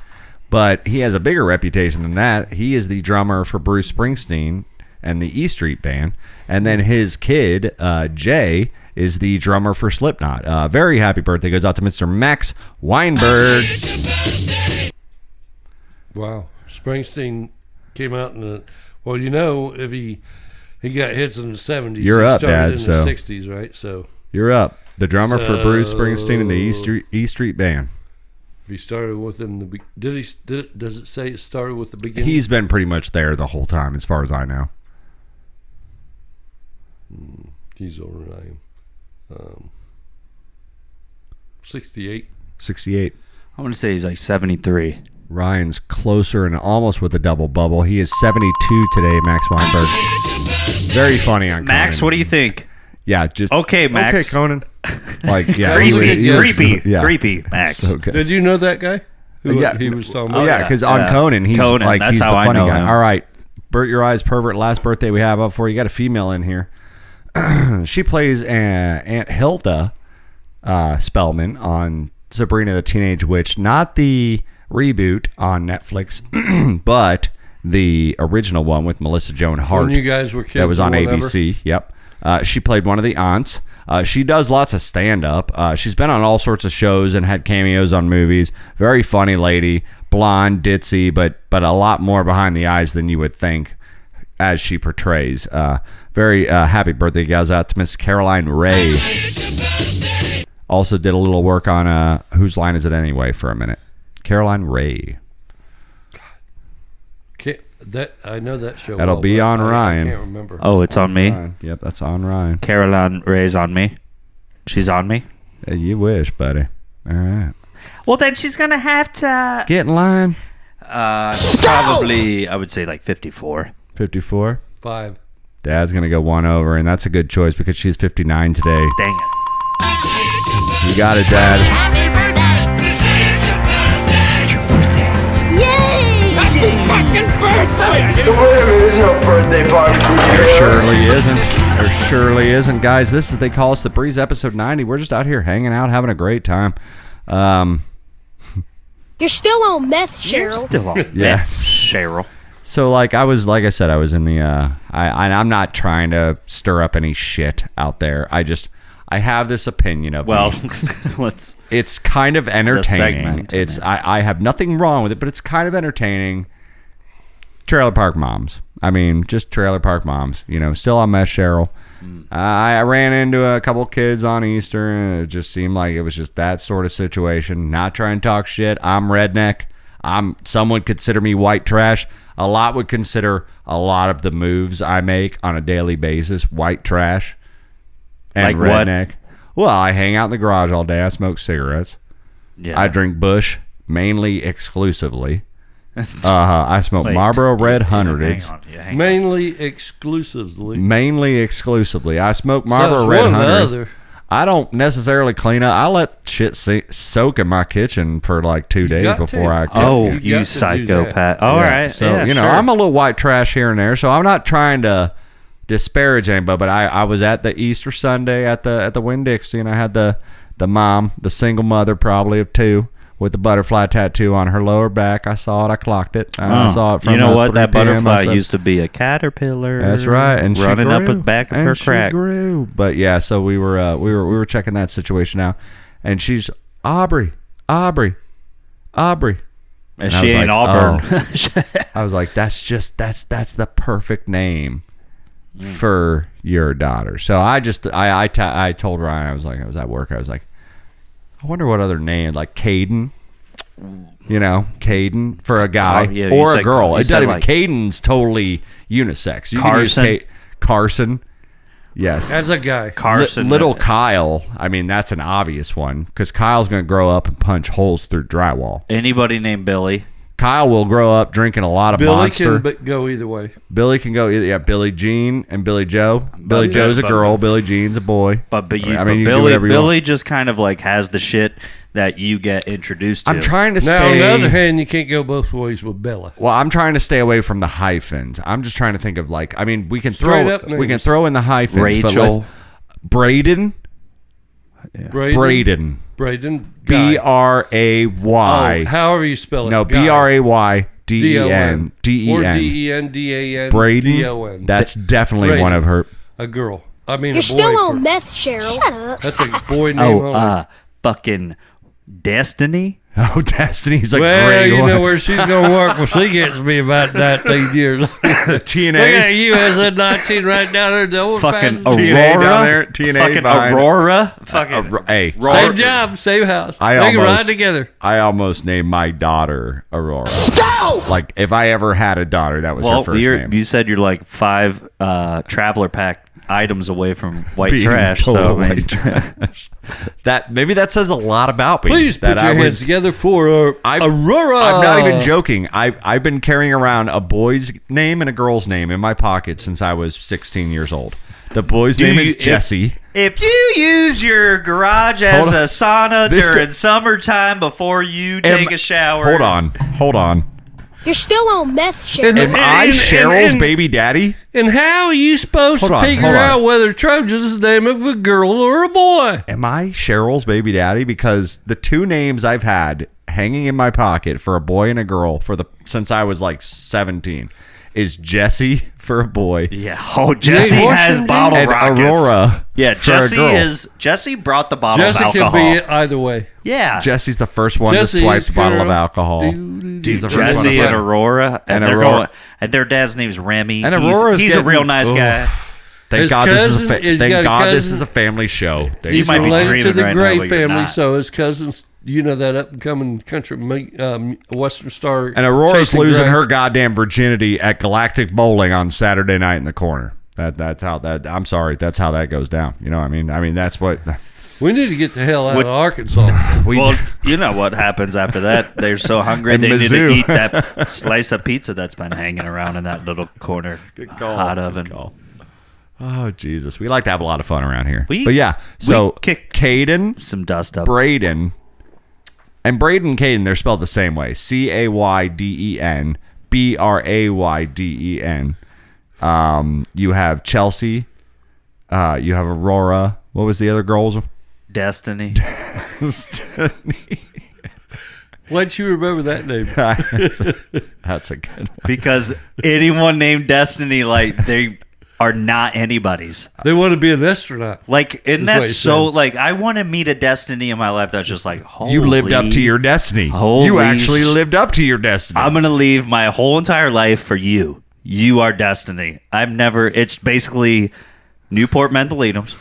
Speaker 3: But he has a bigger reputation than that. He is the drummer for Bruce Springsteen and the E Street Band. And then his kid, Jay, is the drummer for Slipknot. Very happy birthday goes out to Mr. Max Weinberg.
Speaker 8: Wow. Springsteen came out in the... Well, you know, if he got hits in the 70s.
Speaker 3: You're
Speaker 8: he
Speaker 3: up,
Speaker 8: started
Speaker 3: Dad,
Speaker 8: in
Speaker 3: so.
Speaker 8: the 60s, right? So
Speaker 3: You're up. The drummer for Bruce Springsteen and the E Street Band.
Speaker 8: if he started with in the... Does it say it started with the beginning?
Speaker 3: He's been pretty much there the whole time, as far as I know.
Speaker 8: He's older than I am. 68.
Speaker 3: 68.
Speaker 5: I'm going to say he's like 73.
Speaker 3: Ryan's closer and almost with a double bubble. He is 72 today, Max Weinberg. Very funny on
Speaker 5: Max,
Speaker 3: Conan.
Speaker 5: what do you think?
Speaker 3: Yeah, just...
Speaker 5: Okay, Max.
Speaker 3: Okay, Conan. Like, yeah.
Speaker 5: Creepy, Max.
Speaker 3: So good.
Speaker 8: Did you know that guy? Who
Speaker 3: Yeah.
Speaker 8: he was talking
Speaker 3: Oh,
Speaker 8: about?
Speaker 3: yeah, because on
Speaker 5: Yeah.
Speaker 3: Conan, he's
Speaker 5: Conan,
Speaker 3: like,
Speaker 5: that's
Speaker 3: he's the
Speaker 5: how I
Speaker 3: funny
Speaker 5: know
Speaker 3: guy.
Speaker 5: him.
Speaker 3: All right. Burt Your Eyes Pervert, last birthday we have up for you. Got a female in here. She plays Aunt Hilda Spellman on Sabrina the Teenage Witch. Not the reboot on Netflix, but the original one with Melissa Joan Hart.
Speaker 8: When you guys were kids
Speaker 3: that was on
Speaker 8: or whatever?
Speaker 3: ABC. Yep. She played one of the aunts. She does lots of stand-up. She's been on all sorts of shows and had cameos on movies. Very funny lady, blonde, ditzy, but a lot more behind the eyes than you would think as she portrays. Very happy birthday goes out to Miss Caroline Ray. Also did a little work on Whose Line Is It Anyway for a minute. Caroline Ray.
Speaker 8: I know that show.
Speaker 3: That'll be on Ryan.
Speaker 8: I can't remember.
Speaker 5: Oh, it's on me?
Speaker 3: Ryan. Yep, that's on Ryan.
Speaker 5: Caroline Ray's on me? She's on me?
Speaker 3: You wish, buddy. All right.
Speaker 5: Well, then she's going to have to...
Speaker 3: Get in line.
Speaker 5: Probably, I would say like 54.
Speaker 3: 54.
Speaker 8: 5.
Speaker 3: Dad's going to go one over, and that's a good choice because she's 59 today.
Speaker 5: Dang it.
Speaker 3: You got it, Dad.
Speaker 1: There's no birthday party for
Speaker 3: There surely isn't. There surely isn't. Guys, they call us The Breeze episode 90. We're just out here hanging out, having a great time.
Speaker 6: You're still on meth, Cheryl.
Speaker 5: You're still on
Speaker 3: Yeah.
Speaker 5: meth, Cheryl.
Speaker 3: So, like I said, I was in the, I'm not trying to stir up any shit out there. I have this opinion of
Speaker 5: Well,
Speaker 3: me.
Speaker 5: let's...
Speaker 3: It's kind of entertaining.
Speaker 5: segment,
Speaker 3: I have nothing wrong with it, but it's kind of entertaining. Trailer park moms. I mean, just trailer park moms. You know, still on meth, Cheryl. I ran into a couple kids on Easter, and it just seemed like it was just that sort of situation. Not trying to talk shit. I'm redneck. Some would consider me white trash. A lot would consider a lot of the moves I make on a daily basis white trash and
Speaker 5: Like what?
Speaker 3: redneck. Well, I hang out in the garage all day. I smoke cigarettes.
Speaker 5: Yeah.
Speaker 3: I drink Bush mainly exclusively. I smoke
Speaker 5: Wait.
Speaker 3: Marlboro Red
Speaker 5: Hang
Speaker 3: Hundreds.
Speaker 5: on. Yeah, hang on.
Speaker 8: Mainly exclusively.
Speaker 3: Mainly exclusively. I smoke
Speaker 8: So
Speaker 3: Marlboro
Speaker 8: it's
Speaker 3: Red
Speaker 8: one or the
Speaker 3: Hundreds.
Speaker 8: other.
Speaker 3: I don't necessarily clean up. I let shit soak in my kitchen for like 2 days
Speaker 8: got
Speaker 3: before
Speaker 8: to.
Speaker 3: I
Speaker 5: Oh,
Speaker 8: got to
Speaker 5: you
Speaker 8: do
Speaker 5: psychopath.
Speaker 8: that.
Speaker 5: All
Speaker 3: Yeah,
Speaker 5: right.
Speaker 3: So,
Speaker 5: yeah,
Speaker 3: you know,
Speaker 5: sure.
Speaker 3: I'm a little white trash here and there, so I'm not trying to disparage anybody, but I was at the Easter Sunday at the Winn-Dixie, and I had the mom, the single mother probably of 2, with the butterfly tattoo on her lower back. I saw it. I clocked it. I saw it from
Speaker 5: You know what?
Speaker 3: 3
Speaker 5: That
Speaker 3: p.m.
Speaker 5: butterfly
Speaker 3: I said,
Speaker 5: used to be a caterpillar.
Speaker 3: That's right, and she
Speaker 5: running up
Speaker 3: grew,
Speaker 5: the back of
Speaker 3: and
Speaker 5: her
Speaker 3: she
Speaker 5: crack.
Speaker 3: grew. But yeah, so we were checking that situation out, and she's Aubrey.
Speaker 5: And
Speaker 3: And I
Speaker 5: she
Speaker 3: was
Speaker 5: ain't
Speaker 3: like,
Speaker 5: Auburn.
Speaker 3: I was like, that's the perfect name for your daughter. So I told Ryan, I was at work, I was like, I wonder what other name, like Caden, you know, Caden for a guy
Speaker 5: yeah, you
Speaker 3: or a
Speaker 5: said-
Speaker 3: girl.
Speaker 5: you
Speaker 3: It
Speaker 5: said
Speaker 3: doesn't even,
Speaker 5: like-
Speaker 3: Caden's totally unisex. You can use
Speaker 5: Carson?
Speaker 3: Carson. Yes.
Speaker 8: As a guy.
Speaker 5: Carson.
Speaker 3: Little Kyle, I mean, that's an obvious one because Kyle's going to grow up and punch holes through drywall.
Speaker 5: Anybody named Billy.
Speaker 3: Kyle will grow up drinking a lot of
Speaker 8: Billy
Speaker 3: Monster.
Speaker 8: can go either way.
Speaker 3: Billy can go either, Billy Jean and Billy Joe. Billy
Speaker 5: yeah,
Speaker 3: Joe's a
Speaker 5: but-
Speaker 3: girl. Billy Jean's a boy.
Speaker 5: But
Speaker 3: I
Speaker 5: you
Speaker 3: mean,
Speaker 5: do
Speaker 3: you can do
Speaker 5: Billy
Speaker 3: whatever you
Speaker 5: Billy
Speaker 3: want.
Speaker 5: just kind of like has the shit that you get introduced to.
Speaker 3: I'm trying to
Speaker 8: Now, on the other
Speaker 3: stay.
Speaker 8: hand, you can't go both ways with Bella.
Speaker 3: Well, I'm trying to stay away from the hyphens. I'm just trying to think of like, I mean, we can
Speaker 8: Straight up
Speaker 3: we can
Speaker 8: names.
Speaker 3: throw in the hyphens. But
Speaker 5: Rachel.
Speaker 3: let's- Braden. Braden.
Speaker 8: Braden.
Speaker 3: B
Speaker 8: Guy.
Speaker 3: R A Y.
Speaker 8: Oh, however you spell it.
Speaker 3: No,
Speaker 8: Guy.
Speaker 3: B R A Y D E N D
Speaker 8: Or
Speaker 3: E N.
Speaker 8: D-E-N-D-A-N.
Speaker 3: Braden.
Speaker 8: D-O-N.
Speaker 3: That's definitely
Speaker 8: Braden.
Speaker 3: one of her.
Speaker 8: A girl. I mean,
Speaker 6: You're
Speaker 8: a boy.
Speaker 6: still
Speaker 8: for-
Speaker 6: on meth, Cheryl. Shut up.
Speaker 8: That's a boy name only.
Speaker 5: Fucking Destiny.
Speaker 3: Oh, Destiny's a
Speaker 8: Well,
Speaker 3: great
Speaker 8: you
Speaker 3: one.
Speaker 8: know where she's going to work when she gets to be about 19 years. Look at
Speaker 3: TNA.
Speaker 8: you as a 19 right down there. The old
Speaker 5: Fucking
Speaker 8: fashioned-
Speaker 3: TNA
Speaker 5: Aurora.
Speaker 3: down there, TNA
Speaker 5: fucking
Speaker 3: behind-
Speaker 5: Aurora. Fucking
Speaker 3: Hey,
Speaker 8: Same job, same house.
Speaker 3: I
Speaker 8: they can
Speaker 3: almost-
Speaker 8: ride together.
Speaker 3: I almost named my daughter Aurora. Like, if I ever had a daughter, that was her
Speaker 5: Well,
Speaker 3: first name.
Speaker 5: you said you're like 5 traveler pack items away from white
Speaker 3: Being
Speaker 5: trash.
Speaker 3: total
Speaker 5: So I mean,
Speaker 3: white trash. Maybe that says a lot about me.
Speaker 8: Please
Speaker 3: that
Speaker 8: put your
Speaker 3: I
Speaker 8: hands
Speaker 3: was-
Speaker 8: together for Aurora.
Speaker 3: I'm not even joking. I've been carrying around a boy's name and a girl's name in my pocket since I was 16 years old. The boy's name is Jesse.
Speaker 5: if you use your garage as
Speaker 3: Hold on.
Speaker 5: a sauna
Speaker 3: This-
Speaker 5: during summertime before you take a shower,
Speaker 3: Hold on.
Speaker 6: You're still on meth, Cheryl.
Speaker 3: Am I Cheryl's baby daddy?
Speaker 8: And how are you supposed
Speaker 3: Hold
Speaker 8: to
Speaker 3: on,
Speaker 8: figure
Speaker 3: hold on.
Speaker 8: out whether Trojan's the name of a girl or a boy?
Speaker 3: Am I Cheryl's baby daddy? Because the 2 names I've had hanging in my pocket for a boy and a girl since I was like 17 is Jesse for a boy
Speaker 5: Yeah. Oh, Jesse has
Speaker 8: Washington?
Speaker 5: bottle
Speaker 3: and
Speaker 5: rockets.
Speaker 3: Aurora.
Speaker 5: Yeah,
Speaker 3: for a girl.
Speaker 5: Jesse brought the bottle
Speaker 8: Jesse
Speaker 5: of
Speaker 8: can
Speaker 5: alcohol.
Speaker 8: be either way.
Speaker 5: Yeah.
Speaker 3: Jesse's the first one
Speaker 8: Jesse
Speaker 3: to swipe
Speaker 8: is
Speaker 3: the bottle of
Speaker 8: girl.
Speaker 3: alcohol.
Speaker 8: Dude,
Speaker 3: He's the first one to
Speaker 5: Jesse
Speaker 3: put
Speaker 5: and
Speaker 3: it.
Speaker 5: Aurora,
Speaker 3: And
Speaker 5: they're
Speaker 3: Aurora-
Speaker 5: going, and their dad's name's Remy.
Speaker 3: And
Speaker 5: He's-
Speaker 3: Aurora's
Speaker 5: he's a real
Speaker 3: getting-
Speaker 5: nice
Speaker 3: Ugh.
Speaker 5: guy.
Speaker 3: Thank
Speaker 8: His
Speaker 3: God
Speaker 8: cousin-
Speaker 3: this is
Speaker 8: he's
Speaker 3: thank
Speaker 8: got a
Speaker 3: God this
Speaker 8: cousin-
Speaker 3: is a family show. There
Speaker 8: He's
Speaker 3: you go.
Speaker 5: might be
Speaker 8: related to
Speaker 5: dreaming
Speaker 8: the
Speaker 5: right now,
Speaker 8: Gray
Speaker 5: but you're
Speaker 8: family,
Speaker 5: not.
Speaker 8: so his cousins, you know, that up and coming country Western Star.
Speaker 3: And Aurora's
Speaker 8: Chasing
Speaker 3: losing
Speaker 8: Gray.
Speaker 3: her goddamn virginity at Galactic Bowling on Saturday night in the corner. That's how that. I'm sorry. That's how that goes down. You know what I mean? I mean, that's what
Speaker 8: We need to get the hell out of Arkansas.
Speaker 3: we.
Speaker 5: Well, you know what happens after that? They're so hungry
Speaker 3: In
Speaker 5: they need to
Speaker 3: Mizzou.
Speaker 5: eat that slice of pizza that's been hanging around in that little corner hot oven.
Speaker 3: Oh Jesus, we like to have a lot of fun around here.
Speaker 5: We-
Speaker 3: but yeah, so
Speaker 5: kick
Speaker 3: Caden,
Speaker 5: some dust up.
Speaker 3: Braden, and Braden and Caden, they're spelled the same way: Cayden, Brayden. You have Chelsea. You have Aurora. What was the other girl's?
Speaker 5: Destiny.
Speaker 8: Why'd you remember that name?
Speaker 3: That's a good one.
Speaker 5: Because anyone named Destiny, like, they are not anybody's.
Speaker 8: They want to be an astronaut.
Speaker 5: Like, isn't
Speaker 8: That's what
Speaker 5: that
Speaker 8: he
Speaker 5: so,
Speaker 8: said.
Speaker 5: like, I want to meet a Destiny in my life that's just like, holy.
Speaker 3: You lived up to your destiny.
Speaker 5: Holy
Speaker 3: You actually lived up to your destiny.
Speaker 5: I'm going to leave my whole entire life for you. You are Destiny. It's basically Newport Mentholatum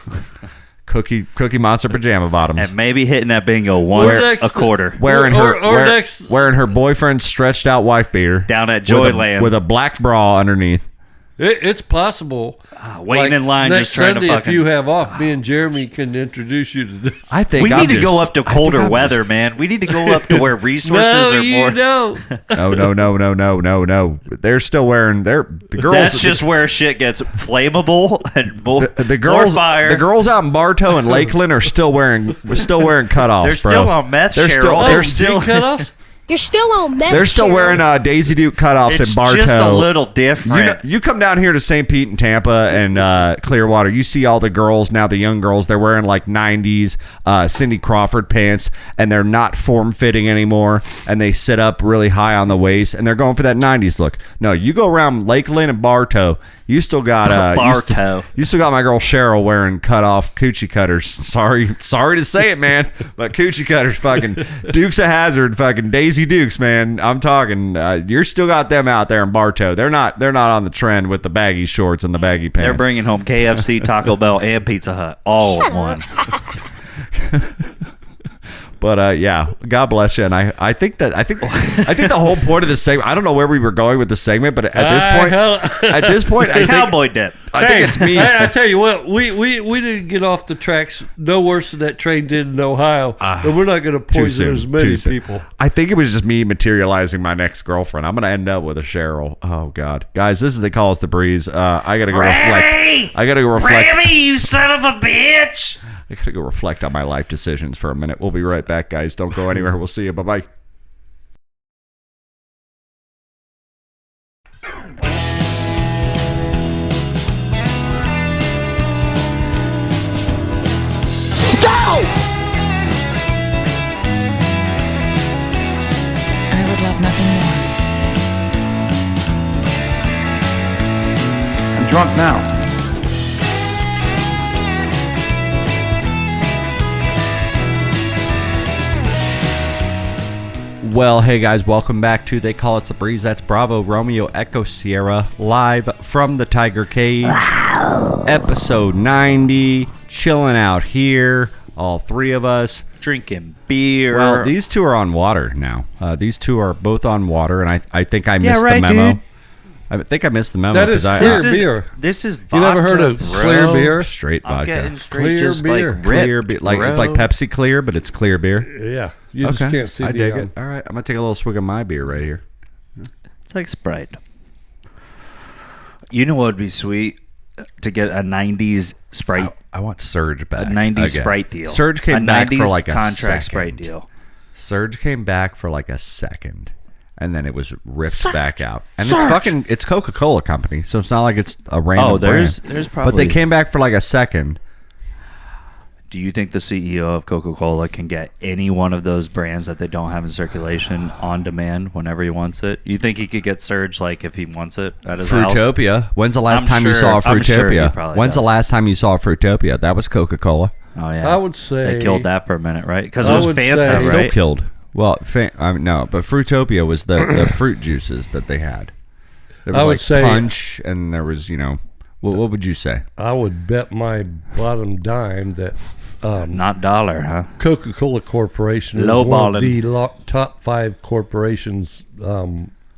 Speaker 3: Cookie Monster pajama bottoms.
Speaker 5: and maybe hitting that bingo once
Speaker 8: next?
Speaker 5: a quarter.
Speaker 3: Wearing
Speaker 8: Or
Speaker 3: her
Speaker 8: next-
Speaker 3: wearing her boyfriend's stretched out wife beater
Speaker 5: Down at
Speaker 3: with a-
Speaker 5: Joyland.
Speaker 3: with a black bra underneath.
Speaker 8: It's possible.
Speaker 5: Waiting in line,
Speaker 8: next
Speaker 5: just trying
Speaker 8: Sunday,
Speaker 5: to fucking.
Speaker 8: if you have off, me and Jeremy can introduce you to this.
Speaker 3: I think
Speaker 5: We need to go up to colder weather, man. We need to go up to where resources are more.
Speaker 8: No.
Speaker 3: No. They're still wearing the girls.
Speaker 5: That's just where shit gets flammable and more,
Speaker 3: the girls.
Speaker 5: more fire.
Speaker 3: The girls out in Bartow and Lakeland are still wearing cutoffs.
Speaker 5: They're still on meth,
Speaker 3: They're
Speaker 5: Cheryl.
Speaker 3: They're
Speaker 8: Still cutoffs?
Speaker 6: You're still on meth.
Speaker 3: They're still
Speaker 6: Cheryl.
Speaker 3: wearing Daisy Duke cutoffs
Speaker 5: It's
Speaker 3: in Bartow.
Speaker 5: just a little different.
Speaker 3: You come down here to St. Pete and Tampa and Clearwater. You see all the girls now, the young girls. They're wearing like '90s Cindy Crawford pants, and they're not form fitting anymore. And they sit up really high on the waist, and they're going for that '90s look. No, you go around Lakeland and Bartow. You still got
Speaker 5: Bartow.
Speaker 3: You still got my girl Cheryl wearing cut off coochie cutters. Sorry to say it, man, but coochie cutters, fucking Dukes of Hazzard, fucking Daisy Dukes, man. I'm talking. You're still got them out there in Bartow. They're not on the trend with the baggy shorts and the baggy pants.
Speaker 5: They're bringing home KFC, Taco Bell, and Pizza Hut all in one.
Speaker 3: But yeah, God bless you. And I think the whole point of this segment. I don't know where we were going with the segment, but at this point, I
Speaker 5: Cowboy dip.
Speaker 3: think it's me.
Speaker 8: I tell you what, we didn't get off the tracks no worse than that train did in Ohio, and we're not going to poison as many people.
Speaker 3: I think it was just me materializing my next girlfriend. I'm going to end up with a Cheryl. Oh God, guys, this is They Call Us the Breeze. I got to go reflect. I got to go reflect.
Speaker 5: Remy, you son of a bitch!
Speaker 3: I got to go reflect on my life decisions for a minute. We'll be right back, guys. Don't go anywhere. We'll see you. Bye bye.
Speaker 9: I would love nothing more.
Speaker 7: I'm drunk now.
Speaker 3: Well, hey guys, welcome back to They Call It the Breeze. That's Bravo, Romeo, Echo, Sierra, live from the Tiger Cage. Episode 90, chilling out here, all three of us.
Speaker 5: Drinking beer.
Speaker 3: Well, these two are on water now. These two are both on water, and I think I missed
Speaker 5: right,
Speaker 3: the memo.
Speaker 5: dude.
Speaker 3: I think I missed the memo.
Speaker 8: That is
Speaker 3: 'cause
Speaker 8: clear beer.
Speaker 5: This is vodka,
Speaker 8: You never heard of
Speaker 5: bro.
Speaker 8: clear beer?
Speaker 3: Straight
Speaker 5: I'm
Speaker 3: vodka.
Speaker 5: getting straight
Speaker 8: Clear
Speaker 5: just
Speaker 8: beer.
Speaker 5: like
Speaker 3: Clear
Speaker 5: rip,
Speaker 3: beer. Like, it's
Speaker 5: bro.
Speaker 3: like Pepsi Clear, but it's clear beer.
Speaker 8: Yeah, you just can't see
Speaker 3: I
Speaker 8: the.
Speaker 3: dig it. All right, I'm going to take a little swig of my beer right here.
Speaker 5: It's like Sprite. You know what would be sweet? To get a 90s Sprite.
Speaker 3: I want Surge back.
Speaker 5: A 90s
Speaker 3: again.
Speaker 5: Sprite deal.
Speaker 3: Surge came back for like a
Speaker 5: contract
Speaker 3: second.
Speaker 5: Sprite deal.
Speaker 3: Surge came back for like a second, and then it was ripped back out. And it's Coca-Cola Company, so it's not like it's a random
Speaker 5: there's
Speaker 3: brand.
Speaker 5: probably.
Speaker 3: But they came back for like a second.
Speaker 5: Do you think the CEO of Coca-Cola can get any one of those brands that they don't have in circulation on demand whenever he wants it? You think he could get Surge like if he wants it at his house?
Speaker 3: Fruitopia. When's the last time you saw a
Speaker 5: I'm sure he
Speaker 3: Fruitopia?
Speaker 5: probably
Speaker 3: When's the
Speaker 5: does.
Speaker 3: last time you saw a Fruitopia? That was Coca-Cola.
Speaker 5: Oh yeah,
Speaker 8: I would say
Speaker 5: they killed that for a minute, right? Because it
Speaker 8: I
Speaker 5: was
Speaker 8: would
Speaker 5: Fanta,
Speaker 8: say-
Speaker 3: It's still
Speaker 5: right?
Speaker 3: killed. Well, no, but Fruitopia was the fruit juices that they had. There was
Speaker 8: I would
Speaker 3: like
Speaker 8: say-
Speaker 3: punch, and there was, what would you say?
Speaker 8: I would bet my bottom dime that
Speaker 5: Not dollar, huh?
Speaker 8: Coca-Cola Corporation is
Speaker 5: Low
Speaker 8: one of
Speaker 5: ballin'.
Speaker 8: the top 5 corporations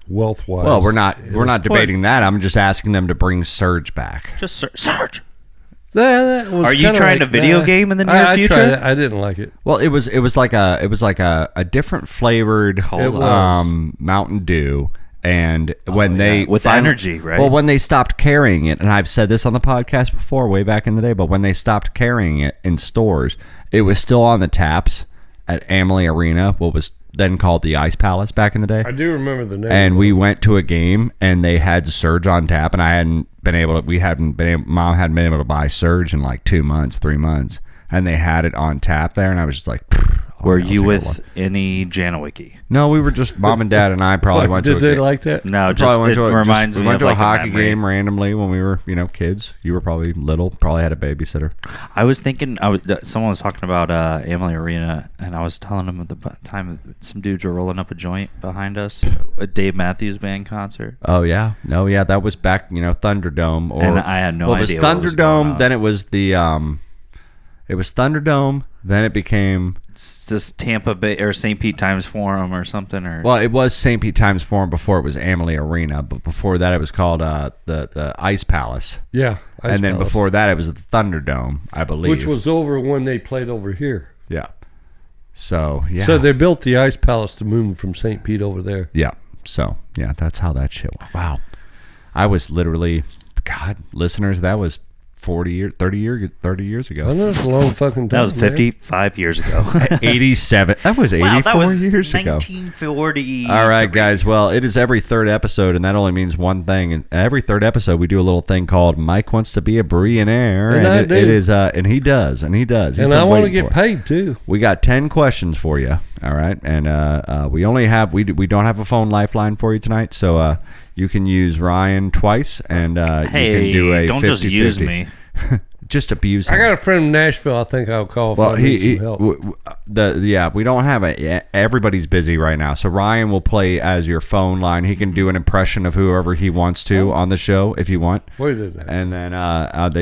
Speaker 8: wealth-wise.
Speaker 3: Well, we're not
Speaker 8: in this
Speaker 3: debating that. I'm just asking them to bring Surge back.
Speaker 5: Just Surge.
Speaker 8: That was
Speaker 5: Are you
Speaker 8: kinda
Speaker 5: trying to video game in the near
Speaker 8: I
Speaker 5: future?
Speaker 8: tried it. I didn't like it.
Speaker 3: Well, it was like a different flavored
Speaker 8: It was.
Speaker 3: Mountain Dew. And when they
Speaker 5: with energy, right?
Speaker 3: Well, when they stopped carrying it, and I've said this on the podcast before, way back in the day, but when they stopped carrying it in stores, it was still on the taps at Amalie Arena, what was then called the Ice Palace back in the day.
Speaker 8: I do remember the name.
Speaker 3: And we went to a game, and they had Surge on tap, and I hadn't been able to. Mom hadn't been able to buy Surge in like 2 months, 3 months, and they had it on tap there, and I was just like,
Speaker 5: Were
Speaker 3: I'll
Speaker 5: you
Speaker 3: take a
Speaker 5: with
Speaker 3: look.
Speaker 5: any Janowicki?
Speaker 3: No, we were just Mom and Dad and I probably went to
Speaker 8: Did
Speaker 3: a
Speaker 8: they
Speaker 3: game.
Speaker 8: like that?
Speaker 5: No,
Speaker 3: We
Speaker 5: just
Speaker 3: probably
Speaker 5: it reminds
Speaker 3: we
Speaker 5: me
Speaker 3: went
Speaker 5: of
Speaker 3: to
Speaker 5: like
Speaker 3: a hockey
Speaker 5: memory.
Speaker 3: game randomly when we were, kids. You were probably little, probably had a babysitter.
Speaker 5: I was thinking, someone was talking about Amalie Arena, and I was telling them at the time some dudes were rolling up a joint behind us, a Dave Matthews Band concert.
Speaker 3: Oh yeah, no, yeah, that was back, Thunderdome, or
Speaker 5: And I had no
Speaker 3: well,
Speaker 5: idea
Speaker 3: it
Speaker 5: what
Speaker 3: was
Speaker 5: was going
Speaker 3: Thunderdome.
Speaker 5: on.
Speaker 3: Then it was the, it was Thunderdome. Then it became
Speaker 5: just Tampa Bay or St. Pete Times Forum or something? Or
Speaker 3: Well, it was St. Pete Times Forum before it was Amalie Arena, but before that it was called the Ice Palace.
Speaker 8: Yeah.
Speaker 3: And then before that it was the Thunderdome, I believe.
Speaker 8: Which was over when they played over here.
Speaker 3: Yeah. So, yeah.
Speaker 8: So they built the Ice Palace to move from St. Pete over there.
Speaker 3: Yeah. So, yeah, that's how that shit went. Wow. I was literally, God, listeners, that was 30 years ago.
Speaker 8: I know it's a long fucking time.
Speaker 5: that was 55 years ago.
Speaker 3: 87. That was 84
Speaker 5: wow, that was
Speaker 3: years ago.
Speaker 5: 1940.
Speaker 3: All right, guys. Well, it is every third episode, and that only means one thing. And every third episode, we do a little thing called Mike Wants to Be a Bre'llionaire.
Speaker 8: And I do.
Speaker 3: It is, and he does. He's
Speaker 8: and
Speaker 3: been
Speaker 8: I want to
Speaker 3: waiting
Speaker 8: get
Speaker 3: for it.
Speaker 8: paid, too.
Speaker 3: We got 10 questions for you. All right. And we only have, we don't have a phone lifeline for you tonight. So you can use Ryan twice, and you can do a
Speaker 5: don't
Speaker 3: 50-50.
Speaker 5: just use me.
Speaker 3: Just abuse him.
Speaker 8: I got a friend in Nashville I think I'll call if I need some help.
Speaker 3: We don't have everybody's busy right now. So Ryan will play as your phone line. He can do an impression of whoever he wants to on the show if you want.
Speaker 8: Wait a minute.
Speaker 3: And then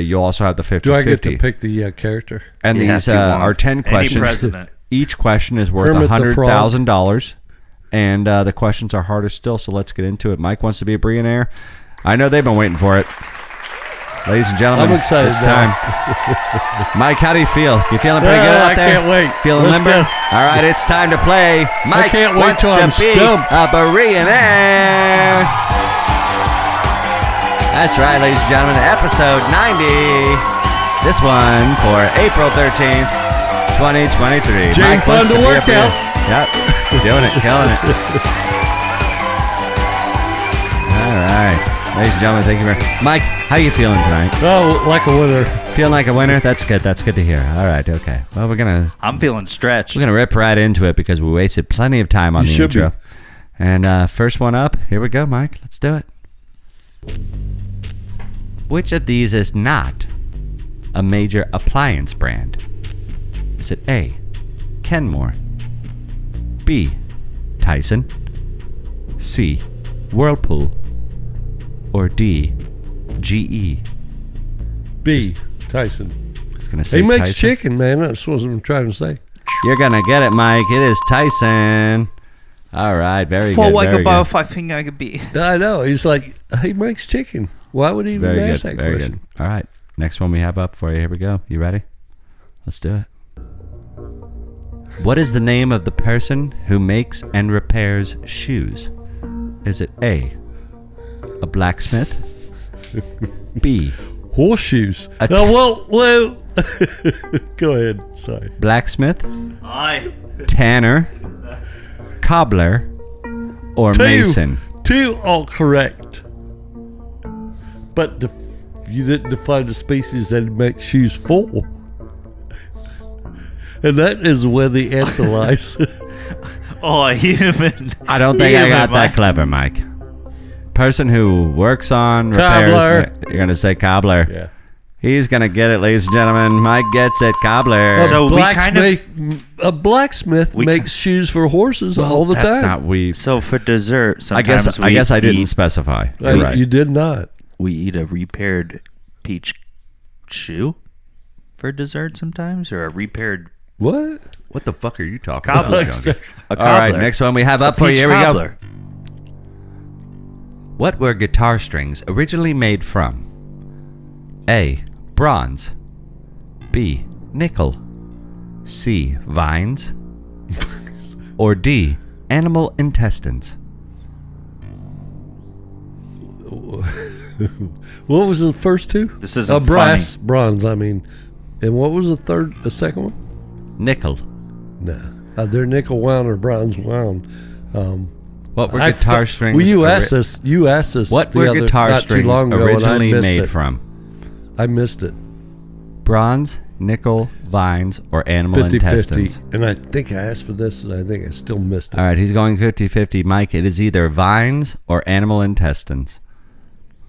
Speaker 3: you'll also have the 50-50.
Speaker 8: Do I get to pick the character?
Speaker 3: And
Speaker 5: Yeah,
Speaker 3: these
Speaker 5: if you want.
Speaker 3: are 10
Speaker 5: Any
Speaker 3: questions.
Speaker 5: president.
Speaker 3: Each question is worth
Speaker 8: Kermit the Frog.
Speaker 3: $100,000. And the questions are harder still, so let's get into it. Mike Wants to Be a Bre'llionaire. I know they've been waiting for it. Ladies and gentlemen,
Speaker 8: I'm excited
Speaker 3: it's
Speaker 8: now.
Speaker 3: time. Mike, how do you feel? You feeling pretty good out
Speaker 8: I
Speaker 3: there?
Speaker 8: can't wait.
Speaker 3: Feeling
Speaker 8: Let's
Speaker 3: limber?
Speaker 8: go.
Speaker 3: All right, it's time to play. Mike
Speaker 8: can't wait
Speaker 3: Wants
Speaker 8: till
Speaker 3: to
Speaker 8: I'm
Speaker 3: Be
Speaker 8: stumped.
Speaker 3: a Bre'llionaire. That's right, ladies and gentlemen, episode 90. This one for April 13th, 2023.
Speaker 8: Jane
Speaker 3: Mike wants
Speaker 8: Fonda
Speaker 3: to be a
Speaker 8: workout.
Speaker 3: Yep, doing it, killing it. All right. Ladies and gentlemen, thank you very much. Mike, how you feeling tonight?
Speaker 8: Oh, like a winner.
Speaker 3: Feeling like a winner? That's good. That's good to hear. All right, okay. Well,
Speaker 5: I'm feeling stretched.
Speaker 3: we're gonna rip right into it because we wasted plenty of time on
Speaker 8: You
Speaker 3: the
Speaker 8: should
Speaker 3: intro.
Speaker 8: be.
Speaker 3: And first one up, here we go, Mike. Let's do it. Which of these is not a major appliance brand? Is it A, Kenmore, B, Tyson, C, Whirlpool, or D, GE?
Speaker 8: B. Tyson.
Speaker 3: I was gonna say
Speaker 8: He makes
Speaker 3: Tyson.
Speaker 8: chicken, man. That's what I'm trying to say.
Speaker 3: You're gonna get it, Mike. It is Tyson. All right, very
Speaker 5: For
Speaker 3: good.
Speaker 5: like
Speaker 3: very
Speaker 5: above,
Speaker 3: good.
Speaker 5: I think I could be.
Speaker 8: I know. He's like, he makes chicken. Why would he even
Speaker 3: Very
Speaker 8: ask
Speaker 3: good.
Speaker 8: that
Speaker 3: Very
Speaker 8: question?
Speaker 3: good. All right, next one we have up for you. Here we go. You ready? Let's do it. What is the name of the person who makes and repairs shoes? Is it A, a blacksmith, B,
Speaker 8: Horseshoes.
Speaker 3: A
Speaker 8: Oh, well. Go ahead. Sorry.
Speaker 3: blacksmith,
Speaker 5: Aye.
Speaker 3: tanner, cobbler, or mason?
Speaker 8: Two all correct. But you didn't define the species that makes shoes for. And that is where the answer lies.
Speaker 5: Oh, a human.
Speaker 3: I don't think I
Speaker 5: Human,
Speaker 3: got that
Speaker 5: Mike.
Speaker 3: clever, Mike. Person who works on
Speaker 8: Cobbler.
Speaker 3: repairs. You're gonna say cobbler.
Speaker 8: Yeah.
Speaker 3: He's gonna get it, ladies and gentlemen. Mike gets it, cobbler.
Speaker 5: So we kind of-
Speaker 8: a blacksmith
Speaker 5: We
Speaker 8: makes shoes for horses all the
Speaker 3: That's
Speaker 8: time.
Speaker 3: not we.
Speaker 5: So for dessert,
Speaker 3: I
Speaker 5: sometimes
Speaker 3: guess I didn't
Speaker 5: eat,
Speaker 3: specify. You're right.
Speaker 8: You did not.
Speaker 5: we eat a repaired peach shoe for dessert sometimes, or a repaired
Speaker 8: What?
Speaker 3: What the fuck are you talking
Speaker 5: cobbler.
Speaker 3: about, Jonesy?
Speaker 5: A
Speaker 3: All right,
Speaker 5: cobbler.
Speaker 3: next one we have up for you.
Speaker 5: Peach
Speaker 3: Here we go.
Speaker 5: cobbler.
Speaker 3: What were guitar strings originally made from? A, bronze, B, nickel, C, vines, or D, animal intestines?
Speaker 8: What was the first two?
Speaker 5: This isn't
Speaker 8: brass, bronze. I mean, and what was the second one?
Speaker 3: Nickel.
Speaker 8: No, they're nickel wound or bronze wound.
Speaker 3: What were guitar strings?
Speaker 8: Well, you asked us. You asked us.
Speaker 3: What
Speaker 8: the
Speaker 3: were
Speaker 8: other-
Speaker 3: guitar
Speaker 8: not too
Speaker 3: strings
Speaker 8: long ago, and I
Speaker 3: originally
Speaker 8: missed
Speaker 3: made
Speaker 8: it.
Speaker 3: from?
Speaker 8: I missed it.
Speaker 3: Bronze, nickel, vines, or animal
Speaker 8: 50-50.
Speaker 3: intestines?
Speaker 8: And I think I asked for this, and I think I still missed it.
Speaker 3: All right, he's going 50-50. Mike, it is either vines or animal intestines.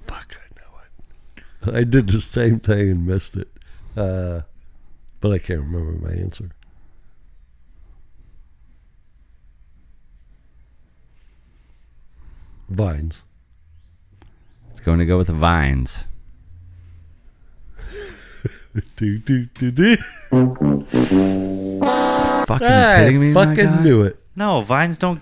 Speaker 8: Fuck, I know it. I did the same thing and missed it. But I can't remember my answer. Vines.
Speaker 3: It's going to go with the vines.
Speaker 8: Do, do, do, do.
Speaker 3: Fuck fucking kidding me? my
Speaker 8: Fucking
Speaker 3: guy?
Speaker 8: knew it.
Speaker 5: No, vines don't.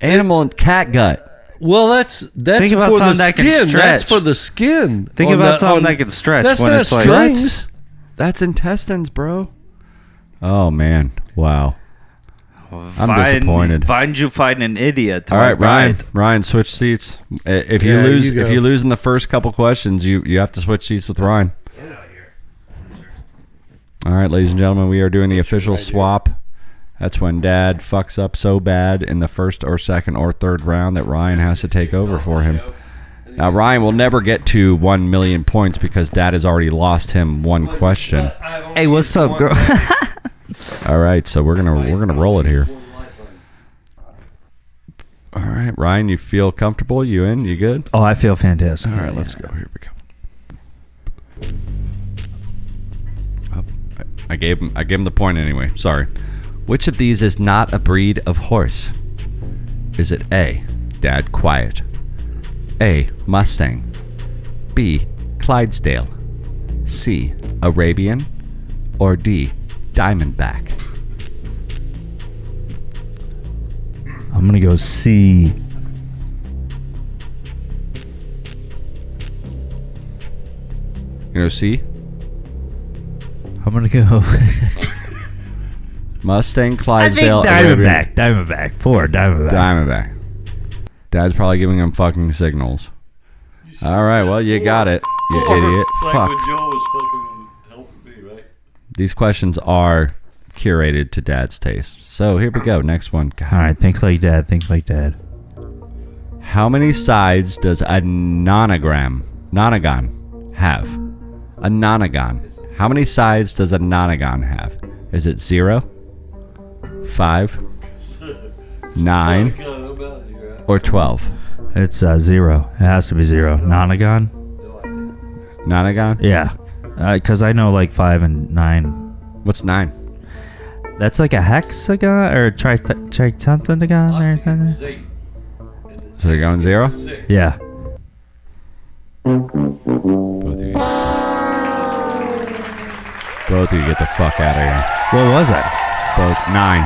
Speaker 3: Animal and cat gut.
Speaker 8: Well, that's
Speaker 5: Think about
Speaker 8: for the
Speaker 5: something that can
Speaker 8: skin. That's
Speaker 5: stretch.
Speaker 8: for the skin.
Speaker 5: Think about something that can stretch.
Speaker 8: That's
Speaker 5: when
Speaker 8: not
Speaker 5: it's like
Speaker 8: strings.
Speaker 3: That's intestines, bro. Oh man, wow. I'm disappointed.
Speaker 5: Find you find an idiot.
Speaker 3: All right, Ryan, switch seats. If you lose in the first couple questions, you have to switch seats with Ryan.
Speaker 5: Get out here.
Speaker 3: All right, ladies and gentlemen, we are doing the official swap. That's when Dad fucks up so bad in the first or second or third round that Ryan has to take over for him. Now, Ryan will never get to 1 million points because Dad has already lost him one question.
Speaker 5: Hey, what's up, girl?
Speaker 3: All right, so we're gonna roll it here. All right, Ryan, you feel comfortable? You in? You good?
Speaker 5: Oh, I feel fantastic.
Speaker 3: All right, let's go. Here we go. Oh, I gave him the point anyway. Sorry. Which of these is not a breed of horse? Is it A, Dad Quiet, A, Mustang, B, Clydesdale, C, Arabian, or D, Diamondback?
Speaker 5: I'm gonna go C.
Speaker 3: You know C?
Speaker 5: I'm gonna go.
Speaker 3: Mustang,
Speaker 5: I
Speaker 3: Clydesdale,
Speaker 5: think
Speaker 3: Arabian.
Speaker 5: Diamondback.
Speaker 3: Diamondback. Dad's probably giving him fucking signals. All right, well, you got it, you idiot. Fuck. These questions are curated to Dad's taste. So here we go. Next one. God.
Speaker 5: All right, think like Dad.
Speaker 3: How many sides does a nonagon have? A nonagon. How many sides does a nonagon have? Is it 0, 5, 9, or 12?
Speaker 5: It's 0. It has to be 0. Nonagon?
Speaker 3: Nonagon?
Speaker 5: Yeah. Because I know like 5 and 9.
Speaker 3: What's 9?
Speaker 5: That's like a hexagon or tritantagon or something?
Speaker 3: So you're going 0?
Speaker 5: Yeah.
Speaker 3: Both of you get the fuck out of here.
Speaker 5: What was it?
Speaker 3: Both 9.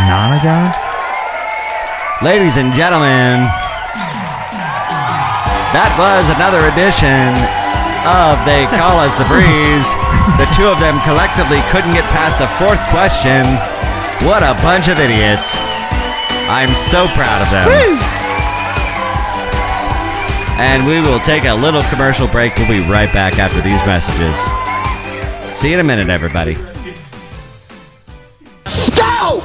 Speaker 5: Nonagon?
Speaker 3: Ladies and gentlemen, that was another edition of They Call Us the Breeze. The two of them collectively couldn't get past the fourth question. What a bunch of idiots. I'm so proud of them. And we will take a little commercial break. We'll be right back after these messages. See you in a minute, everybody.
Speaker 1: Go!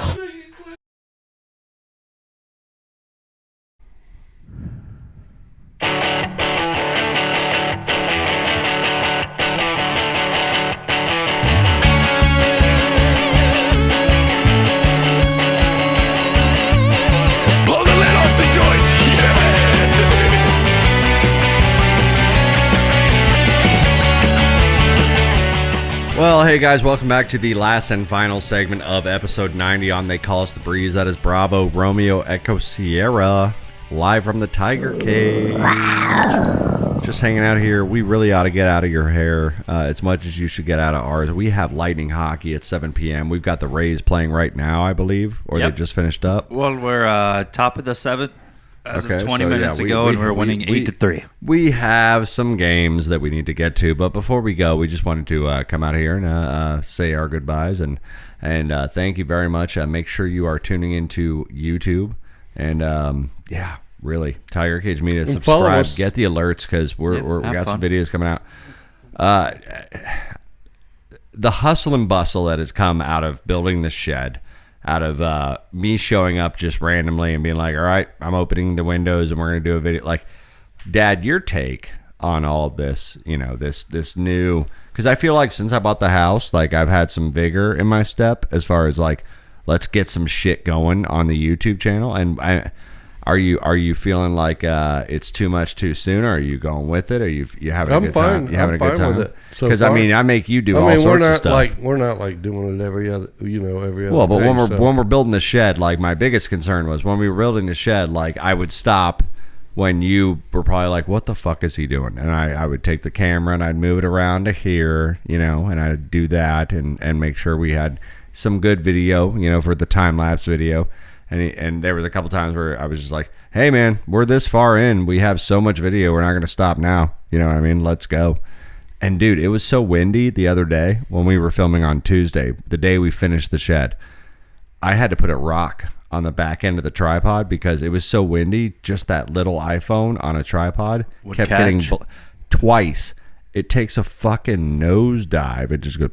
Speaker 9: Blow the lid off the joint.
Speaker 3: Well, hey guys, welcome back to the last and final segment of episode 90 on They Call Us the Breeze. That is Bravo, Romeo, Echo, Sierra, live from the Tiger Cage. Just hanging out here. We really ought to get out of your hair as much as you should get out of ours. We have Lightning Hockey at 7 p.m. We've got the Rays playing right now, I believe, or
Speaker 5: Yep.
Speaker 3: they just finished up.
Speaker 5: Well, we're top of the 7th as
Speaker 3: Okay,
Speaker 5: of 20
Speaker 3: so,
Speaker 5: minutes
Speaker 3: yeah,
Speaker 5: ago, and we're winning 8-3.
Speaker 3: We have some games that we need to get to, but before we go, we just wanted to come out here and say our goodbyes and thank you very much. Make sure you are tuning into YouTube and yeah, really, Tiger Cage Media.
Speaker 8: And follow
Speaker 3: subscribe,
Speaker 8: us.
Speaker 3: get the alerts because we got some videos coming out. The hustle and bustle that has come out of building the shed, out of me showing up just randomly and being like, all right, I'm opening the windows and we're going to do a video. Like, Dad, your take on all of this, you know, this new, because I feel like since I bought the house, like I've had some vigor in my step as far as like, let's get some shit going on the YouTube channel. And are you feeling like it's too much too soon, or are you going with it? Are you having a good time? You having a good time? Because I mean, I make you do all sorts of stuff.
Speaker 8: We're not like doing it every other day.
Speaker 3: Well, but when we're building the shed, like my biggest concern was when we were building the shed, like I would stop when you were probably like, what the fuck is he doing? And I would take the camera and I'd move it around to here, you know, and I'd do that and make sure we had some good video, you know, for the time-lapse video. And there was a couple times where I was just like, hey, man, we're this far in. We have so much video. We're not going to stop now. You know what I mean? Let's go. And, dude, it was so windy the other day when we were filming on Tuesday, the day we finished the shed. I had to put a rock on the back end of the tripod because it was so windy. Just that little iPhone on a tripod kept getting twice. It takes a fucking nosedive. It just goes,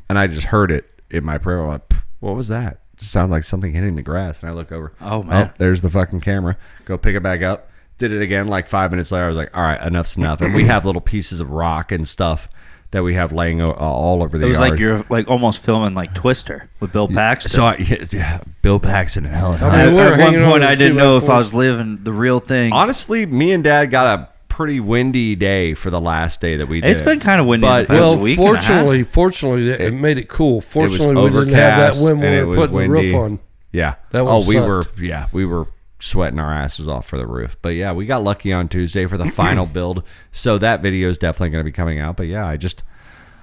Speaker 3: and I just heard it in my prayer. I'm like, what was that? It sounded like something hitting the grass. And I look over.
Speaker 5: Oh, man.
Speaker 3: Oh, there's the fucking camera. Go pick it back up. Did it again like 5 minutes later. I was like, all right, enough's enough. And we have little pieces of rock and stuff that we have laying all over the yard.
Speaker 5: It was like you're like almost filming like Twister with Bill Paxton.
Speaker 3: So Bill Paxton and hell.
Speaker 8: I mean,
Speaker 5: at one point I didn't know if I was living the real thing.
Speaker 3: Honestly, me and Dad got a pretty windy day for the last day that we did.
Speaker 5: It's been kind of windy, but week
Speaker 8: fortunately, it made it cool. Fortunately, we didn't have that wind when we were putting the roof on.
Speaker 3: Yeah.
Speaker 8: That
Speaker 3: we were sweating our asses off for the roof. But yeah, we got lucky on Tuesday for the final build. So that video is definitely going to be coming out. But yeah,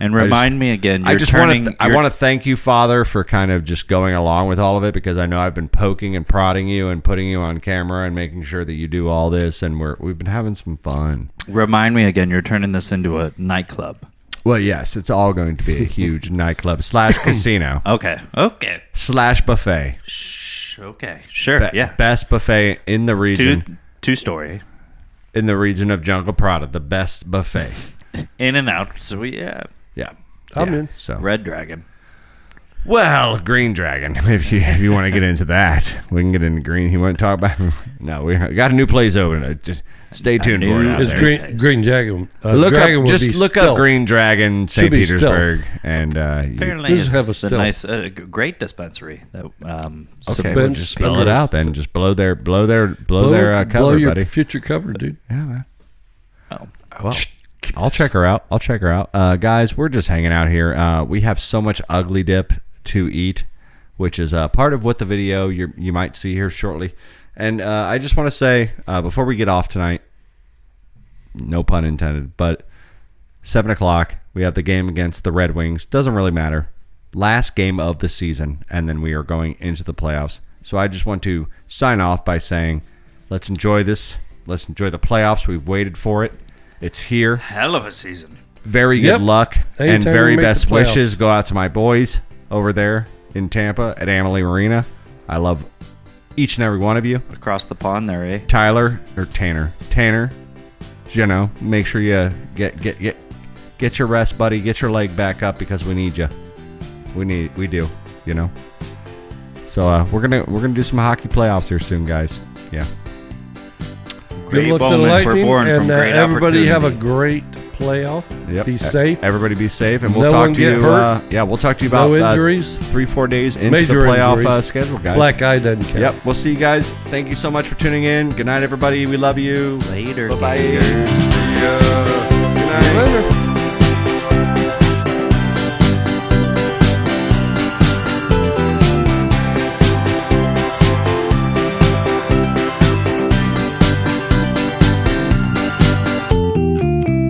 Speaker 5: remind me again.
Speaker 3: I want to thank you, Father, for kind of just going along with all of it, because I know I've been poking and prodding you and putting you on camera and making sure that you do all this, and we've been having some fun.
Speaker 5: Remind me again. You're turning this into a nightclub.
Speaker 3: Well, yes, it's all going to be a huge nightclub / casino.
Speaker 5: Okay.
Speaker 3: / buffet.
Speaker 5: Okay. Sure. Yeah.
Speaker 3: Best buffet in the region.
Speaker 5: Two-story.
Speaker 3: In the region of Jungle Prada, the best buffet.
Speaker 5: In and out. So
Speaker 3: Yeah.
Speaker 8: I'm in.
Speaker 3: So
Speaker 5: Red Dragon.
Speaker 3: Well, Green Dragon. If you want to get into that, we can get into green. You want to talk about? No, we got a new place open. Just stay tuned for it.
Speaker 8: It's Green Dragon.
Speaker 3: Look up Green Dragon, St. Petersburg, and
Speaker 5: apparently it's a nice, great dispensary. That
Speaker 3: okay, well, just spell it out then. Just blow their cover,
Speaker 8: blow your
Speaker 3: buddy.
Speaker 8: Future cover, dude.
Speaker 3: Yeah, man. Oh well. I'll check her out. Guys, we're just hanging out here. We have so much ugly dip to eat, which is part of what the video you might see here shortly. And I just want to say, before we get off tonight, no pun intended, but 7 o'clock, we have the game against the Red Wings. Doesn't really matter. Last game of the season, and then we are going into the playoffs. So I just want to sign off by saying, let's enjoy this. Let's enjoy the playoffs. We've waited for it. It's here.
Speaker 5: Hell of a season.
Speaker 3: Very good luck and very best wishes go out to my boys over there in Tampa at Amalie Marina. I love each and every one of you.
Speaker 5: Across the pond there, eh?
Speaker 3: Tanner, you know, make sure you get your rest, buddy. Get your leg back up because we need you. We do, you know. So we're gonna do some hockey playoffs here soon, guys. Yeah.
Speaker 8: Good luck to the Lightning, and everybody have a great playoff.
Speaker 3: Yep.
Speaker 8: Be safe.
Speaker 3: Everybody be safe, and we'll talk to you. We'll talk to you about
Speaker 8: injuries.
Speaker 3: 3-4 days into the playoff schedule, guys.
Speaker 8: Black eye doesn't count.
Speaker 3: Yep. We'll see you guys. Thank you so much for tuning in. Good night, everybody. We love you.
Speaker 5: Later.
Speaker 3: Bye-bye.